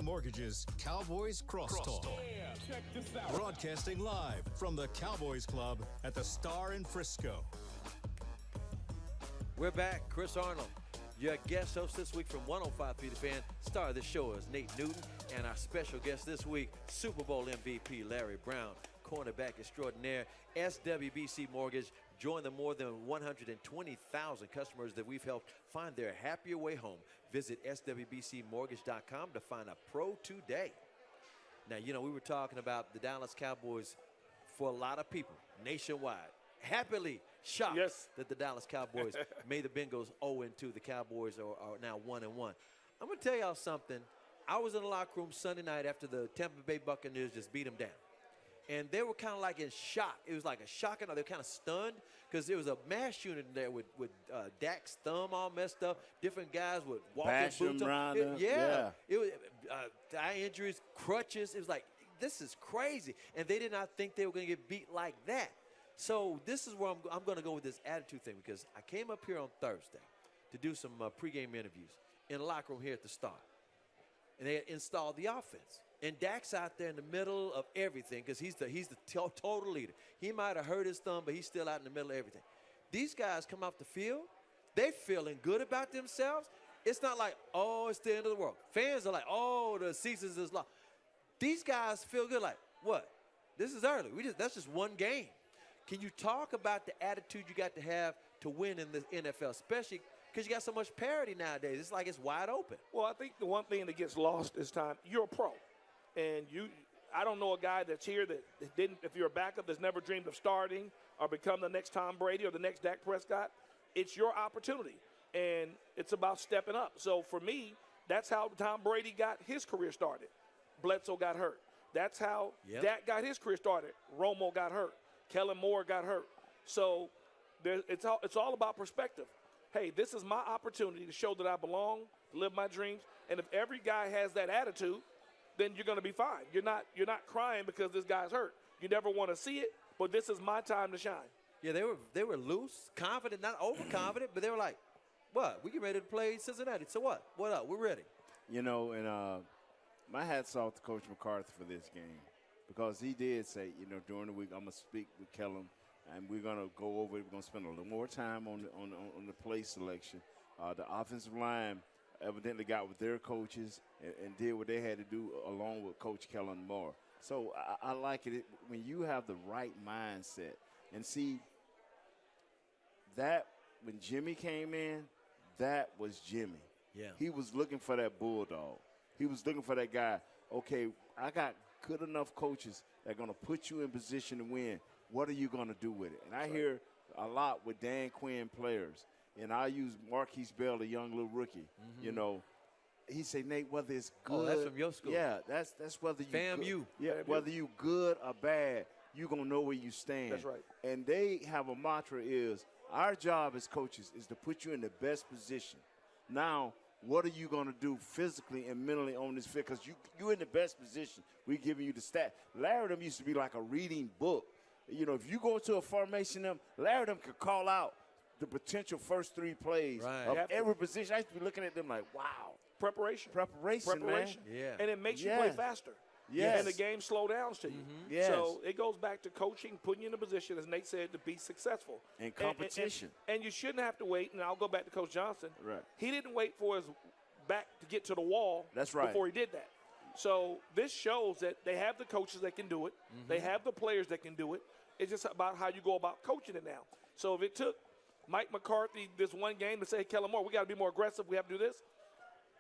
Speaker 1: Mortgage's Cowboys Crosstalk. Broadcasting live from the Cowboys Club at the Star in Frisco.
Speaker 2: We're back. Chris Arnold, your guest host this week from 105.3 The Fan. Star of the show is Nate Newton, and our special guest this week, Super Bowl MVP Larry Brown, cornerback extraordinaire, SWBC Mortgage. Join the more than 120,000 customers that we've helped find their happier way home. Visit SWBCmortgage.com to find a pro today. Now, you know, we were talking about the Dallas Cowboys for a lot of people nationwide. Happily shocked that the Dallas Cowboys made the Bengals 0-2. The Cowboys are now 1-1. I'm going to tell y'all something. I was in the locker room Sunday night after the Tampa Bay Buccaneers just beat them down. And they were kind of like in shock. It was like a shock, and they were kind of stunned because there was a mass unit in there with Dak's thumb all messed up, different guys with walking boots on. It was thigh injuries, crutches. It was like, this is crazy. And they did not think they were going to get beat like that. So this is where I'm going to go with this attitude thing, because I came up here on Thursday to do some pregame interviews. in the locker room here at the start. And they had installed the offense. And Dak's out there in the middle of everything because he's the total leader. He might have hurt his thumb, but he's still out in the middle of everything. These guys come off the field, they're feeling good about themselves. It's not like, oh, it's the end of the world. Fans are like, oh, the season is lost. These guys feel good like, what? This is early. That's just one game. Can you talk about the attitude you got to have to win in the NFL, especially because you got so much parity nowadays? It's like it's wide open.
Speaker 3: Well, I think the one thing that gets lost this time, you're a pro. And I don't know a guy that's here that didn't, if you're a backup that's never dreamed of starting or become the next Tom Brady or the next Dak Prescott. It's your opportunity, and it's about stepping up. So for me, that's how Tom Brady got his career started. Bledsoe got hurt. That's how Dak got his career started. Romo got hurt. Kellen Moore got hurt. So it's all about perspective. Hey, this is my opportunity to show that I belong, to live my dreams. And if every guy has that attitude, then you're going to be fine. You're not crying because this guy's hurt. You never want to see it, but this is my time to shine.
Speaker 2: Yeah, they were loose, confident, not overconfident, but they were like, what? We get ready to play Cincinnati. So what? What up? We're ready.
Speaker 4: You know, and my hat's off to Coach McCarthy for this game because he did say, you know, during the week I'm going to speak with Kellen and we're going to go over it. We're going to spend a little more time on the play selection. The offensive line evidently got with their coaches and did what they had to do along with Coach Kellen Moore. So I like it when you have the right mindset. And see, that when Jimmy came in, that was Jimmy.
Speaker 2: Yeah.
Speaker 4: He was looking for that bulldog. He was looking for that guy. Okay, I got good enough coaches that are going to put you in position to win. What are you going to do with it? And I hear a lot with Dan Quinn players. And I use Marquise Bell, a young little rookie.
Speaker 2: Mm-hmm.
Speaker 4: You know, he say, Nate, whether it's good.
Speaker 2: Oh, that's from your school.
Speaker 4: Yeah, that's whether you
Speaker 2: FAMU.
Speaker 4: Yeah, whether you good or bad, you're going to know where you stand.
Speaker 3: That's right.
Speaker 4: And they have a mantra is, our job as coaches is to put you in the best position. Now, what are you going to do physically and mentally on this field? Because you're in the best position. We're giving you the stat. Larry them used to be like a reading book. You know, if you go into a formation, Larry them could call out the potential first three plays of every position. I used to be looking at them like, wow.
Speaker 3: Preparation,
Speaker 4: man.
Speaker 2: Yeah.
Speaker 3: And it makes you play faster.
Speaker 4: Yes.
Speaker 3: And the game slow downs to you.
Speaker 2: Mm-hmm.
Speaker 4: Yes.
Speaker 3: So it goes back to coaching, putting you in a position, as Nate said, to be successful.
Speaker 4: And competition.
Speaker 3: And you shouldn't have to wait. And I'll go back to Coach Johnson.
Speaker 4: Right.
Speaker 3: He didn't wait for his back to get to the wall
Speaker 4: That's right.
Speaker 3: before he did that. So this shows that they have the coaches that can do it. Mm-hmm. They have the players that can do it. It's just about how you go about coaching it now. So if it took Mike McCarthy this one game to say, hey, Kellen Moore, we got to be more aggressive. We have to do this.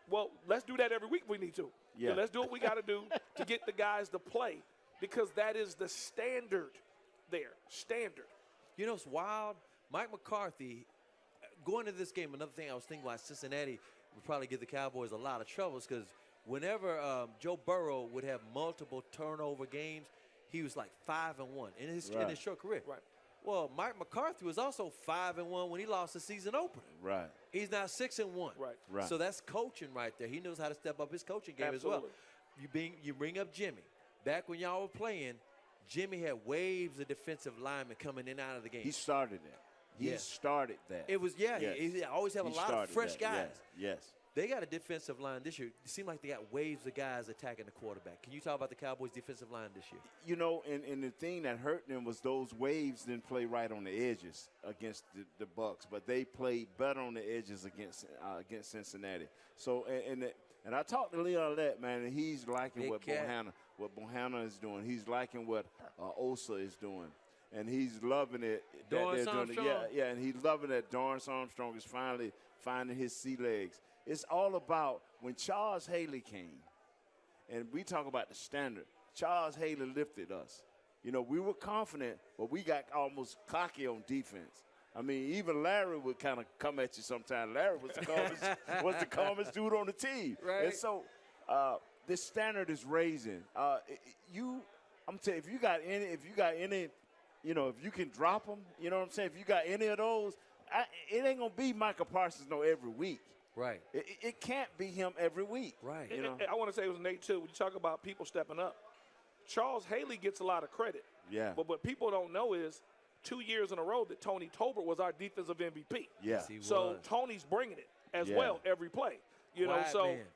Speaker 3: Well, let's do that every week if we need to.
Speaker 4: Yeah.
Speaker 3: Let's do what we got to do to get the guys to play because that is the standard there. Standard.
Speaker 2: You know, it's wild. Mike McCarthy, going into this game, another thing I was thinking about Cincinnati would probably give the Cowboys a lot of troubles because whenever Joe Burrow would have multiple turnover games, he was like 5-1 in his short career.
Speaker 3: Right.
Speaker 2: Well, Mike McCarthy was also 5-1 when he lost the season opener.
Speaker 4: Right.
Speaker 2: He's now 6-1.
Speaker 3: Right.
Speaker 2: So that's coaching right there. He knows how to step up his coaching game
Speaker 3: Absolutely.
Speaker 2: as well. You bring up Jimmy. Back when y'all were playing, Jimmy had waves of defensive linemen coming in and out of the game.
Speaker 4: He started that. He started that.
Speaker 2: It was,
Speaker 4: Yes.
Speaker 2: he always have a lot of fresh guys.
Speaker 4: Yes.
Speaker 2: They got a defensive line this year. It seemed like they got waves of guys attacking the quarterback. Can you talk about the Cowboys' defensive line this year?
Speaker 4: You know, and the thing that hurt them was those waves didn't play right on the edges against the Bucks, but they played better on the edges against Cincinnati. So and I talked to Leon Lett, man, and he's liking
Speaker 2: Big
Speaker 4: what
Speaker 2: cat.
Speaker 4: Bohanna is doing. He's liking what Osa is doing. And he's loving it.
Speaker 2: Dorrance Armstrong?
Speaker 4: And he's loving that Dorrance Armstrong is finally finding his sea legs. It's all about when Charles Haley came, and we talk about the standard, Charles Haley lifted us. You know, we were confident, but we got almost cocky on defense. I mean, even Larry would kind of come at you sometimes. Larry was the calmest dude on the team.
Speaker 2: Right.
Speaker 4: And so this standard is raising. I'm telling you, if you got any, you know, if you can drop them, you know what I'm saying? If you got any of those, it ain't going to be Michael Parsons every week.
Speaker 2: Right.
Speaker 4: It can't be him every week.
Speaker 2: Right.
Speaker 3: You know? I want to say it was Nate, too. When you talk about people stepping up, Charles Haley gets a lot of credit.
Speaker 4: Yeah.
Speaker 3: But what people don't know is 2 years in a row that Tony Tolbert was our defensive MVP.
Speaker 4: Yeah.
Speaker 2: Yes,
Speaker 3: So Tony's bringing it as well every play.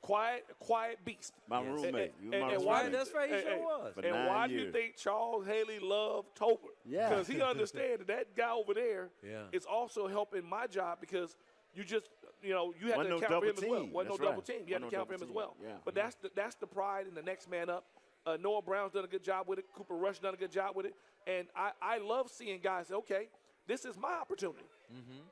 Speaker 3: Quiet beast.
Speaker 4: My roommate.
Speaker 3: And why?
Speaker 2: That's right. He sure was.
Speaker 3: And why do you think Charles Haley loved Tolbert?
Speaker 4: Yeah.
Speaker 3: Because he understands that guy over there
Speaker 2: Yeah.
Speaker 3: is also helping my job because you just, you had
Speaker 4: Wasn't
Speaker 3: to
Speaker 4: no
Speaker 3: account for him
Speaker 4: double
Speaker 3: as well.
Speaker 4: team.
Speaker 3: Wasn't no
Speaker 4: That's
Speaker 3: double
Speaker 4: right.
Speaker 3: team. You had to
Speaker 4: Wasn't no
Speaker 3: account for him
Speaker 4: double
Speaker 3: as well.
Speaker 4: team. Yeah.
Speaker 3: But that's the pride and the next man up. Noah Brown's done a good job with it. Cooper Rush done a good job with it. And I love seeing guys say, okay, this is my opportunity.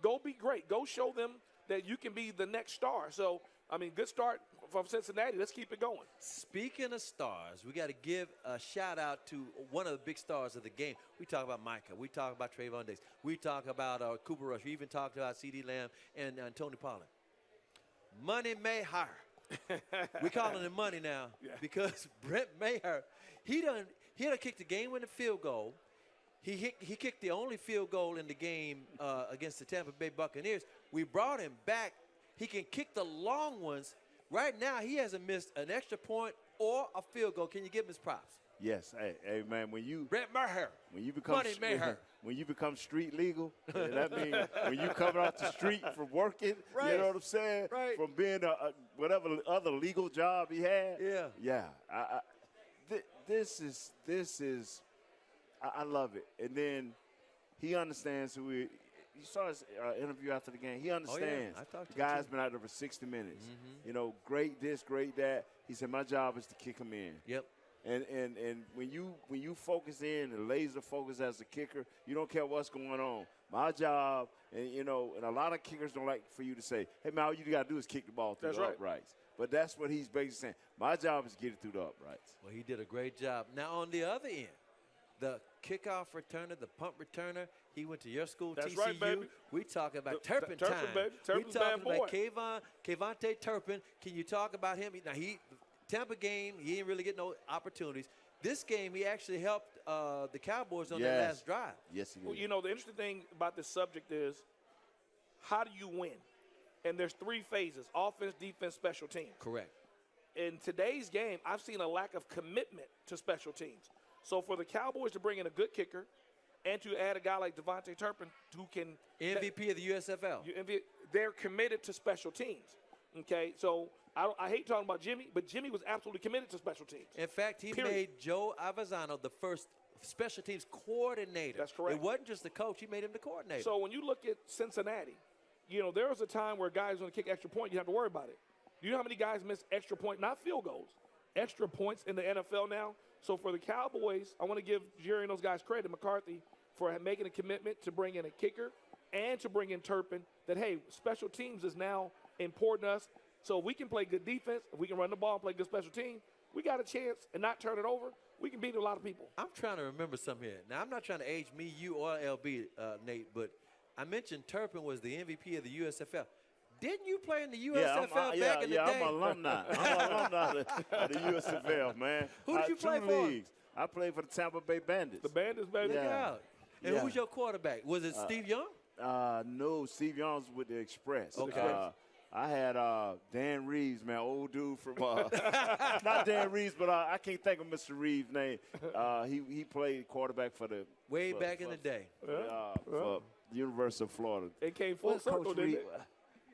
Speaker 3: Go be great. Go show them that you can be the next star. So, I mean, good start from Cincinnati. Let's keep it going.
Speaker 2: Speaking of stars, we got to give a shout-out to one of the big stars of the game. We talk about Micah. We talk about Trayvon Dix. We talk about Cooper Rush. We even talked about C.D. Lamb and Tony Pollard. Money Mayher. We calling him Money now because Brent Mayher, he done kicked the game-winning field goal. He kicked the only field goal in the game against the Tampa Bay Buccaneers. We brought him back. He can kick the long ones. Right now, he hasn't missed an extra point or a field goal. Can you give him his props?
Speaker 4: Yes. Hey, man,
Speaker 2: Brent Maher.
Speaker 4: when you become
Speaker 2: Money Mayher.
Speaker 4: when you become street legal, that means when you come out the street from working,
Speaker 2: Right.
Speaker 4: you know what I'm saying?
Speaker 2: Right.
Speaker 4: From being whatever other legal job he had.
Speaker 2: Yeah.
Speaker 4: Yeah. This is I love it. And then he understands who he. You saw his interview after the game. He understands.
Speaker 2: I talked to
Speaker 4: the
Speaker 2: him
Speaker 4: guy's
Speaker 2: too.
Speaker 4: been out there for 60 minutes. Great this, great that. He said, my job is to kick him in.
Speaker 2: Yep.
Speaker 4: And when you focus in and laser focus as a kicker, you don't care what's going on. My job, and a lot of kickers don't like for you to say, hey, man, all you got to do is kick the ball through the uprights. But that's what he's basically saying. My job is to get it through the uprights.
Speaker 2: Well, he did a great job. Now, on the other end, the kickoff returner, the punt returner, he went to your school,
Speaker 3: That's
Speaker 2: TCU.
Speaker 3: right, baby.
Speaker 2: We talking about Turpin
Speaker 3: Turpin,
Speaker 2: time.
Speaker 3: baby.
Speaker 2: We
Speaker 3: Turpin's
Speaker 2: talking
Speaker 3: bad
Speaker 2: about Kevontae Turpin. Can you talk about him? Now, Tampa game, he didn't really get no opportunities. This game, he actually helped the Cowboys on that last drive.
Speaker 4: Yes, he did.
Speaker 3: Well, the interesting thing about this subject is how do you win? And there's three phases: offense, defense, special teams.
Speaker 2: Correct.
Speaker 3: In today's game, I've seen a lack of commitment to special teams. So for the Cowboys to bring in a good kicker and to add a guy like Devontae Turpin who can
Speaker 2: MVP of the USFL.
Speaker 3: They're committed to special teams. Okay, so I hate talking about Jimmy, but Jimmy was absolutely committed to special teams.
Speaker 2: In fact, he
Speaker 3: Period.
Speaker 2: made Joe Avezzano the first special teams coordinator.
Speaker 3: That's correct.
Speaker 2: It wasn't just the coach. He made him the coordinator.
Speaker 3: So when you look at Cincinnati, there was a time where guys going to kick extra point, you have to worry about it. Do you know how many guys miss extra point, not field goals, extra points in the NFL now? So for the Cowboys, I want to give Jerry and those guys credit, McCarthy, for making a commitment to bring in a kicker and to bring in Turpin, that, hey, special teams is now important to us. So if we can play good defense, if we can run the ball and play good special team, we got a chance and not turn it over. We can beat a lot of people.
Speaker 2: I'm trying to remember something here. Now, I'm not trying to age me, you, or LB, Nate, but I mentioned Turpin was the MVP of the USFL. Didn't you play in the USFL back in the day?
Speaker 4: I'm an alumni. I'm an alumni of the USFL, man.
Speaker 2: Who did you play for?
Speaker 4: Leagues. I played for the Tampa Bay Bandits.
Speaker 3: The Bandits, baby.
Speaker 2: Look
Speaker 4: Yeah.
Speaker 2: out. And who was your quarterback? Was it Steve Young?
Speaker 4: No, Steve Young's with the Express.
Speaker 2: Okay.
Speaker 4: I had Dan Reeves, man, old dude from not Dan Reeves, but I can't think of Mr. Reeves' name. He played quarterback for the
Speaker 2: Back in the day.
Speaker 4: for University of Florida.
Speaker 3: It came full
Speaker 4: What's
Speaker 3: circle,
Speaker 4: Coach
Speaker 3: didn't
Speaker 4: Reed?
Speaker 3: it?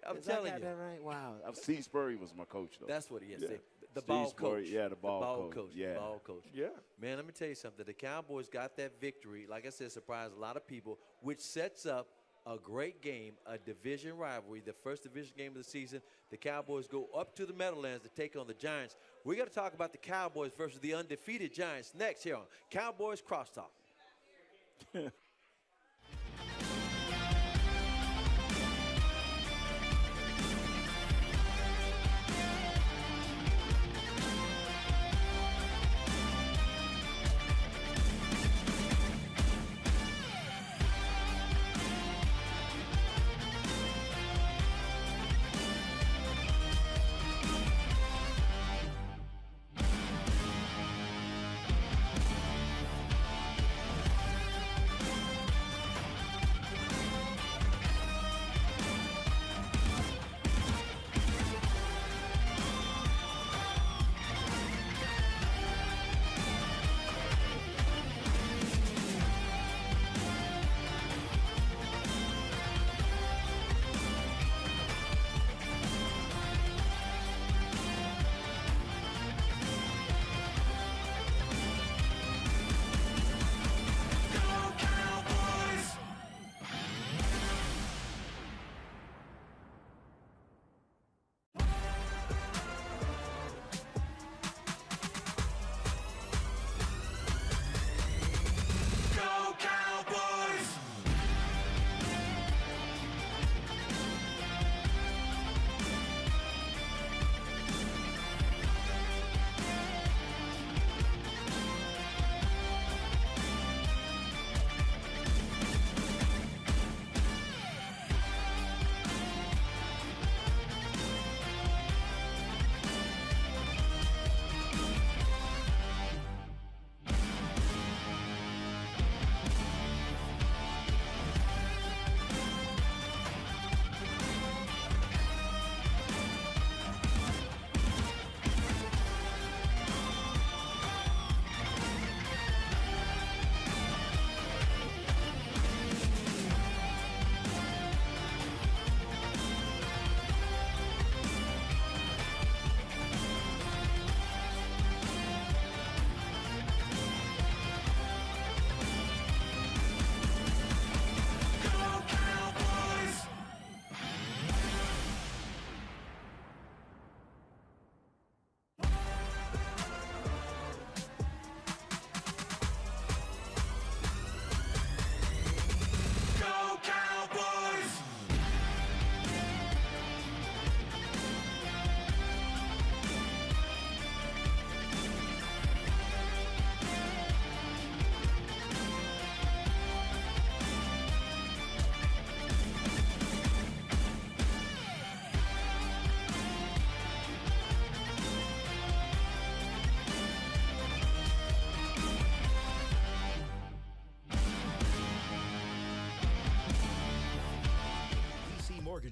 Speaker 2: I'm
Speaker 4: Is
Speaker 2: telling
Speaker 4: I got
Speaker 2: you.
Speaker 4: that right? Wow. Steve Spurrier was my coach, though.
Speaker 2: That's what he is.
Speaker 3: Yeah.
Speaker 2: The
Speaker 4: Steve
Speaker 2: ball
Speaker 4: Spurrier,
Speaker 2: coach.
Speaker 4: yeah, the ball coach. Yeah.
Speaker 2: The ball coach.
Speaker 3: Yeah.
Speaker 2: Man, let me tell you something. The Cowboys got that victory. Like I said, surprised a lot of people, which sets up a great game, a division rivalry, the first division game of the season. The Cowboys go up to the Meadowlands to take on the Giants. We got to talk about the Cowboys versus the undefeated Giants next here on Cowboys Crosstalk.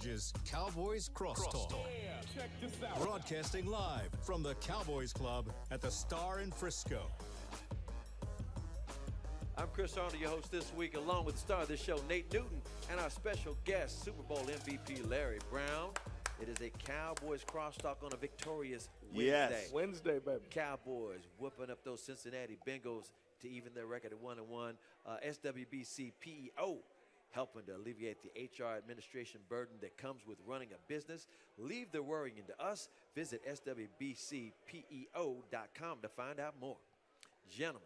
Speaker 1: Mortgage's Cowboys Crosstalk. Broadcasting live from the Cowboys Club at the Star in Frisco.
Speaker 2: I'm Chris Arnold, your host this week, along with the star of this show, Nate Newton, and our special guest, Super Bowl MVP Larry Brown. It is a Cowboys Crosstalk on a victorious Wednesday.
Speaker 4: Yes.
Speaker 3: Wednesday, baby.
Speaker 2: Cowboys whooping up those Cincinnati Bengals to even their record at 1-1. SWBC PEO helping to alleviate the HR administration burden that comes with running a business. Leave the worrying to us. Visit SWBCPEO.com to find out more. Gentlemen,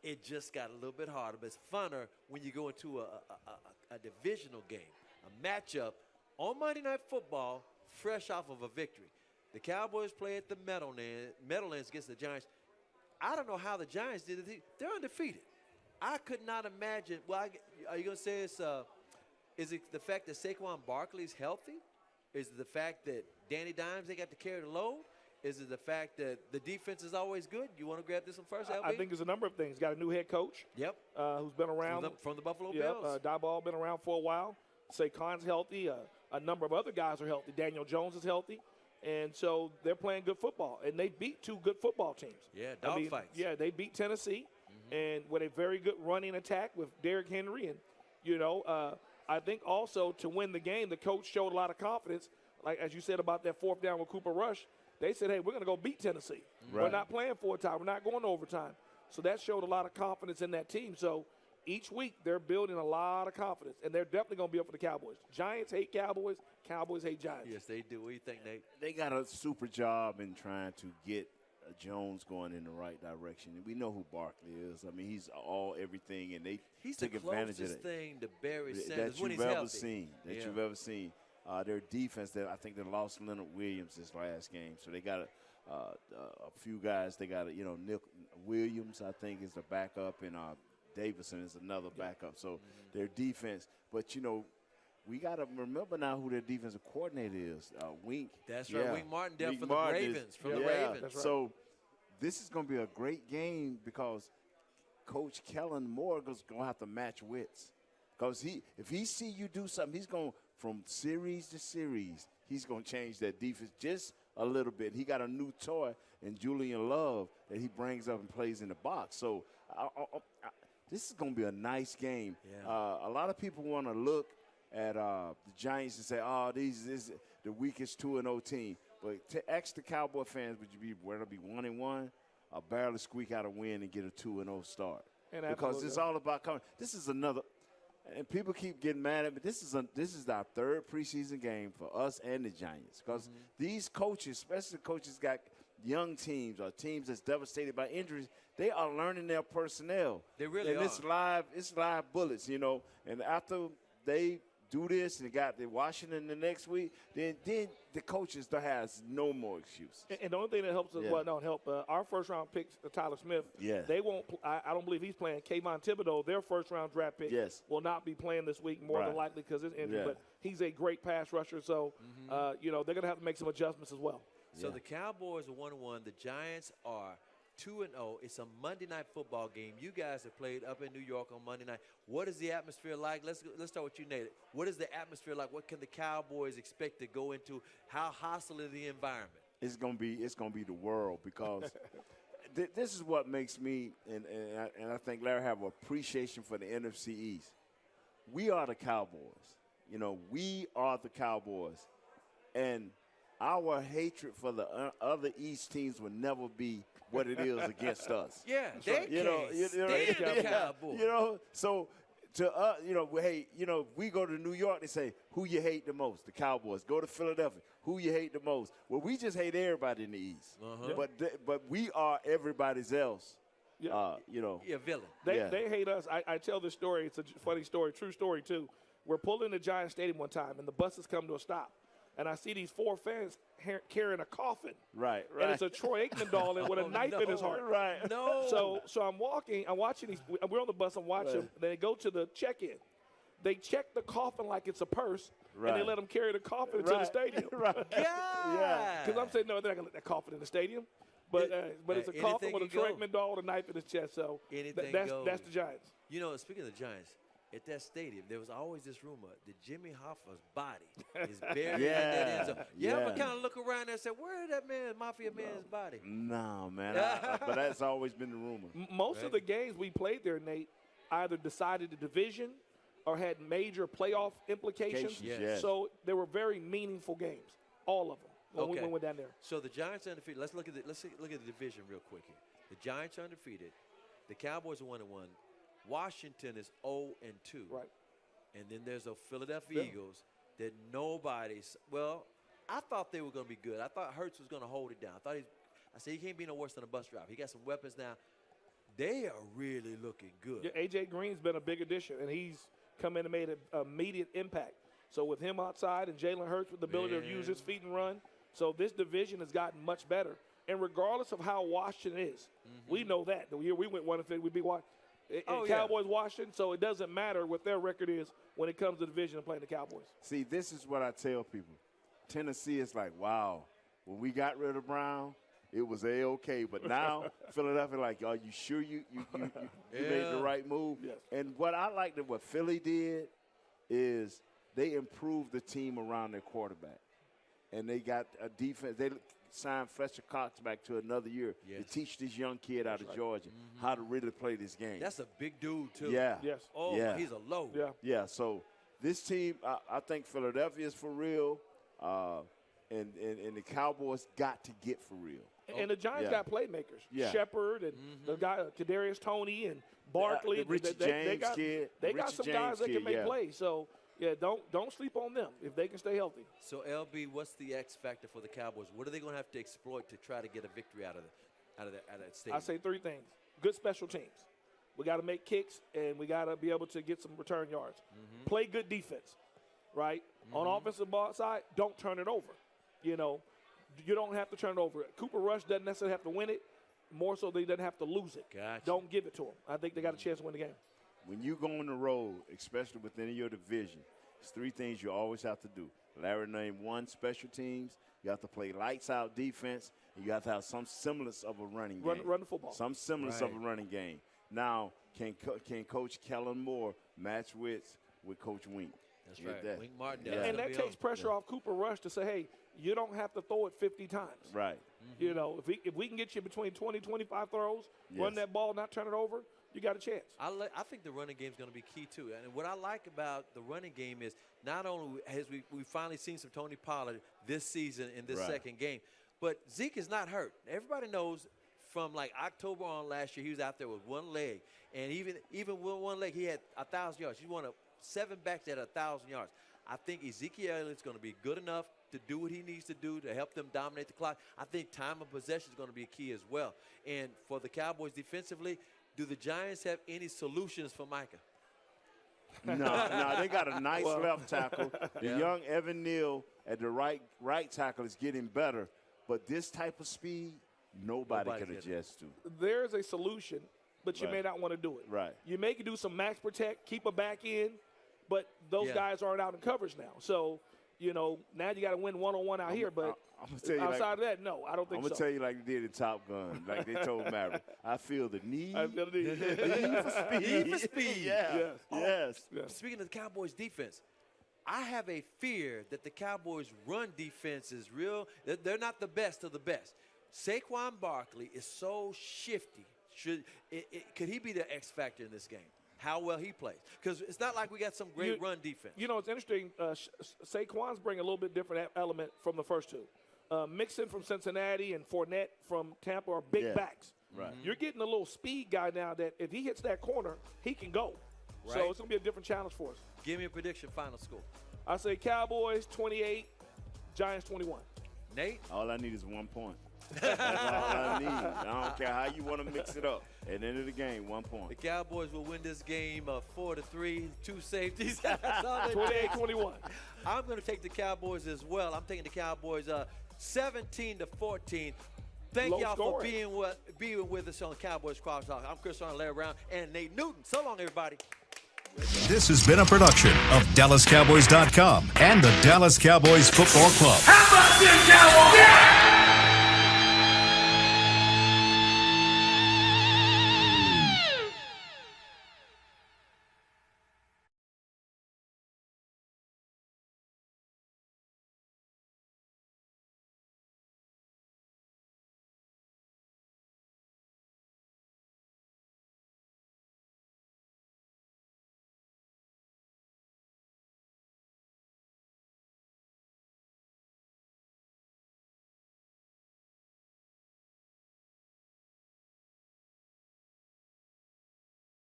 Speaker 2: it just got a little bit harder, but it's funner when you go into a divisional game, a matchup on Monday Night Football, fresh off of a victory. The Cowboys play at the Meadowlands against the Giants. I don't know how the Giants did it. They're undefeated. I could not imagine. Well, are you going to say is it the fact that Saquon Barkley's healthy? Is it the fact that Danny Dimes, they got to carry the load? Is it the fact that the defense is always good? You want to grab this one first, LB?
Speaker 3: I think there's a number of things. Got a new head coach.
Speaker 2: Yep.
Speaker 3: Who's been around.
Speaker 2: From the Buffalo Bills.
Speaker 3: Diebold been around for a while. Saquon's healthy. A number of other guys are healthy. Daniel Jones is healthy. And so they're playing good football. And they beat two good football teams.
Speaker 2: Yeah, dogfights.
Speaker 3: Yeah, they beat Tennessee. And with a very good running attack with Derrick Henry. And, I think also to win the game, the coach showed a lot of confidence. Like, as you said about that fourth down with Cooper Rush, they said, hey, we're going to go beat Tennessee.
Speaker 4: Right.
Speaker 3: We're not playing for a tie. We're not going to overtime. So that showed a lot of confidence in that team. So each week they're building a lot of confidence, and they're definitely going to be up for the Cowboys. Giants hate Cowboys. Cowboys hate Giants.
Speaker 2: Yes, they do. What do you think, Nate?
Speaker 4: They got a super job in trying to get Jones going in the right direction. And we know who Barkley is. I mean, he's all everything, and they took advantage of it.
Speaker 2: He's the closest thing to Barry Sanders
Speaker 4: that
Speaker 2: when
Speaker 4: you've
Speaker 2: he's
Speaker 4: ever
Speaker 2: healthy.
Speaker 4: seen. You've ever seen. Their defense, I think they lost Leonard Williams this last game, so they got a few guys. They got Nick Williams, I think, is the backup, and Davison is another backup. So their defense, but we got to remember now who their defensive coordinator is. Wink.
Speaker 2: That's right. Wink Martindale
Speaker 4: Wink
Speaker 2: from
Speaker 4: Martin
Speaker 2: the Ravens. From the Ravens.
Speaker 3: That's right.
Speaker 4: So this is going to be a great game because Coach Kellen Moore is going to have to match wits. Because if he see you do something, he's going from series to series. He's going to change that defense just a little bit. He got a new toy in Julian Love that he brings up and plays in the box. So this is going to be a nice game.
Speaker 2: Yeah.
Speaker 4: A lot of people want to look at the Giants and say, this is the weakest 2-0 team. But to ask the Cowboy fans, would you be rather be 1-1 or barely squeak out a win and get a 2-0 start? Because it's all about coming. This is another. And people keep getting mad at me. This is our third preseason game for us and the Giants because these coaches, especially coaches, got young teams or teams that's devastated by injuries. They are learning their personnel.
Speaker 2: They really
Speaker 4: and
Speaker 2: are.
Speaker 4: It's live bullets, And after they do this and got the Washington the next week, then the coaches has no more excuse.
Speaker 3: And the only thing that helps us, our first-round pick, Tyler Smith, they won't. I don't believe he's playing. Kayvon Thibodeau, their first-round draft pick, will not be playing this week more than likely because it's injured. But he's a great pass rusher, so, they're going to have to make some adjustments as well.
Speaker 2: So the Cowboys are 1-1. The Giants are 2-0. It's a Monday Night Football game. You guys have played up in New York on Monday night. What is the atmosphere like? Let's start with you, Nate. What is the atmosphere like? What can the Cowboys expect to go into? How hostile is the environment?
Speaker 4: It's gonna be the world because this is what makes me and I think Larry have appreciation for the NFC East. We are the Cowboys. We are the Cowboys, and our hatred for the other East teams will never be what it is against us.
Speaker 2: Yeah, they can't stand the Cowboys.
Speaker 4: So to us, we go to New York, they say, who you hate the most? The Cowboys. Go to Philadelphia, who you hate the most? Well, we just hate everybody in the East. But we are everybody's else.
Speaker 2: You're a villain.
Speaker 3: They hate us. I tell this story. It's a funny story, true story, too. We're pulling the Giants Stadium one time, and the buses come to a stop. And I see these four fans carrying a coffin.
Speaker 4: Right.
Speaker 3: And it's a Troy Aikman doll with a knife in his heart.
Speaker 4: Right.
Speaker 3: So I'm watching these. We're on the bus. I'm watching them. Then they go to the check-in. They check the coffin like it's a purse, and they let them carry the coffin into the stadium. Because I'm saying, no, they're not going to let that coffin in the stadium. But it's a coffin with a Troy Aikman doll with a knife in his chest. So that's the Giants.
Speaker 2: Speaking of the Giants, at that stadium, there was always this rumor that Jimmy Hoffa's body is buried in that end zone. You ever kind of look around there and say, where is that Mafia man's body?
Speaker 4: No, man. But that's always been the rumor.
Speaker 3: Most of the games we played there, Nate, either decided the division or had major playoff implications.
Speaker 4: Yes.
Speaker 3: So they were very meaningful games, all of them, when we went down there.
Speaker 2: So the Giants are undefeated. Let's look at the division real quick here. The Giants are undefeated. The Cowboys are 1-1. Washington is 0-2.
Speaker 3: Right.
Speaker 2: And then there's a Philadelphia Eagles that nobody's. Well, I thought they were going to be good. I thought Hurts was going to hold it down. I said he can't be no worse than a bus driver. He got some weapons now. They are really looking good.
Speaker 3: Yeah, A.J. Green's been a big addition, and he's come in and made an immediate impact. So with him outside and Jalen Hurts with the ability to use his feet and run, so this division has gotten much better. And regardless of how Washington is, we know that. The year we went 1-5, we'd be Cowboys Washington, so it doesn't matter what their record is when it comes to division and playing the Cowboys.
Speaker 4: See, this is what I tell people. Tennessee is like, wow, when we got rid of Brown, it was A-OK. But now Philadelphia, like, are you sure you made the right move?
Speaker 3: Yes.
Speaker 4: And what I like that what Philly did is they improved the team around their quarterback. And they got a defense. They signed Fletcher Cox back to another year to teach this young kid out of Georgia how to really play this game.
Speaker 2: That's a big dude, too.
Speaker 4: Yeah.
Speaker 3: Yes.
Speaker 2: Oh,
Speaker 4: yeah.
Speaker 2: He's a load.
Speaker 3: Yeah.
Speaker 4: Yeah, so this team, I think Philadelphia is for real, and the Cowboys got to get for real.
Speaker 3: And the Giants got playmakers.
Speaker 4: Yeah.
Speaker 3: Shepard and the guy, Kadarius Toney and Barkley. They got some guys that can make plays. So, don't sleep on them if they can stay healthy.
Speaker 2: So, LB, what's the X factor for the Cowboys? What are they going to have to exploit to try to get a victory out of that stadium?
Speaker 3: I say three things. Good special teams. We got to make kicks, and we got to be able to get some return yards. Play good defense, right? On offensive side, don't turn it over. You don't have to turn it over. Cooper Rush doesn't necessarily have to win it. More so, they doesn't have to lose it.
Speaker 2: Gotcha.
Speaker 3: Don't give it to them. I think they got a chance to win the game.
Speaker 4: When you go on the road, especially within your division, there's three things you always have to do. Larry named one, special teams. You have to play lights-out defense, and you have to have some semblance of a running game.
Speaker 3: Run the football.
Speaker 4: Some semblance of a running game. Now, can Coach Kellen Moore match with Coach Wink?
Speaker 2: That's right. Wink Martin.
Speaker 3: And that takes pressure off Cooper Rush to say, hey, you don't have to throw it 50 times.
Speaker 4: Right.
Speaker 3: If we can get you between 20, 25 throws, run that ball, not turn it over, you got a chance.
Speaker 2: I think the running game is going to be key, too. And what I like about the running game is not only has we finally seen some Tony Pollard this season in this second game, but Zeke is not hurt. Everybody knows from like October on last year, he was out there with one leg. And even with one leg, he had 1,000 yards. He won 7 backs at 1,000 yards. I think Ezekiel Elliott's going to be good enough to do what he needs to do to help them dominate the clock. I think time of possession is going to be a key as well. And for the Cowboys defensively, do the Giants have any solutions for Micah?
Speaker 4: No, they got a nice left tackle. The young Evan Neal at the right tackle is getting better. But this type of speed, nobody can adjust to.
Speaker 3: There's a solution, but you may not want to do it.
Speaker 4: Right.
Speaker 3: You may do some max protect, keep a back in, but those guys aren't out in coverage now. So, now you got to win one-on-one out here. But outside of that, no, I don't think so.
Speaker 4: I'm going to tell you like they did in Top Gun, like they told Maverick. I feel the need.
Speaker 3: I feel the need.
Speaker 4: Need for speed.
Speaker 2: Need for speed.
Speaker 4: Yes.
Speaker 2: Speaking of the Cowboys defense, I have a fear that the Cowboys run defense is real. They're not the best of the best. Saquon Barkley is so shifty. Could he be the X factor in this game? How well he plays. Because it's not like we got some great run defense.
Speaker 3: It's interesting. Saquon's bring a little bit different element from the first two. Mixon from Cincinnati and Fournette from Tampa are big backs.
Speaker 4: Right.
Speaker 3: You're getting a little speed guy now that if he hits that corner, he can go. Right. So it's going to be a different challenge for us.
Speaker 2: Give me a prediction, final score.
Speaker 3: I say Cowboys 28, Giants 21.
Speaker 2: Nate?
Speaker 4: All I need is 1 point. That's all I need. I don't care how you want to mix it up. At the end of the game, 1 point.
Speaker 2: The Cowboys will win this game 4-3, 2 safeties.
Speaker 3: 28-21.
Speaker 2: I'm going to take the Cowboys as well. I'm taking the Cowboys 17-14. Thank y'all for being with us on Cowboys Crosstalk. I'm Chris Arnold, Larry Brown, and Nate Newton. So long, everybody.
Speaker 1: This has been a production of DallasCowboys.com and the Dallas Cowboys Football Club.
Speaker 5: How about this, Cowboys? Yeah!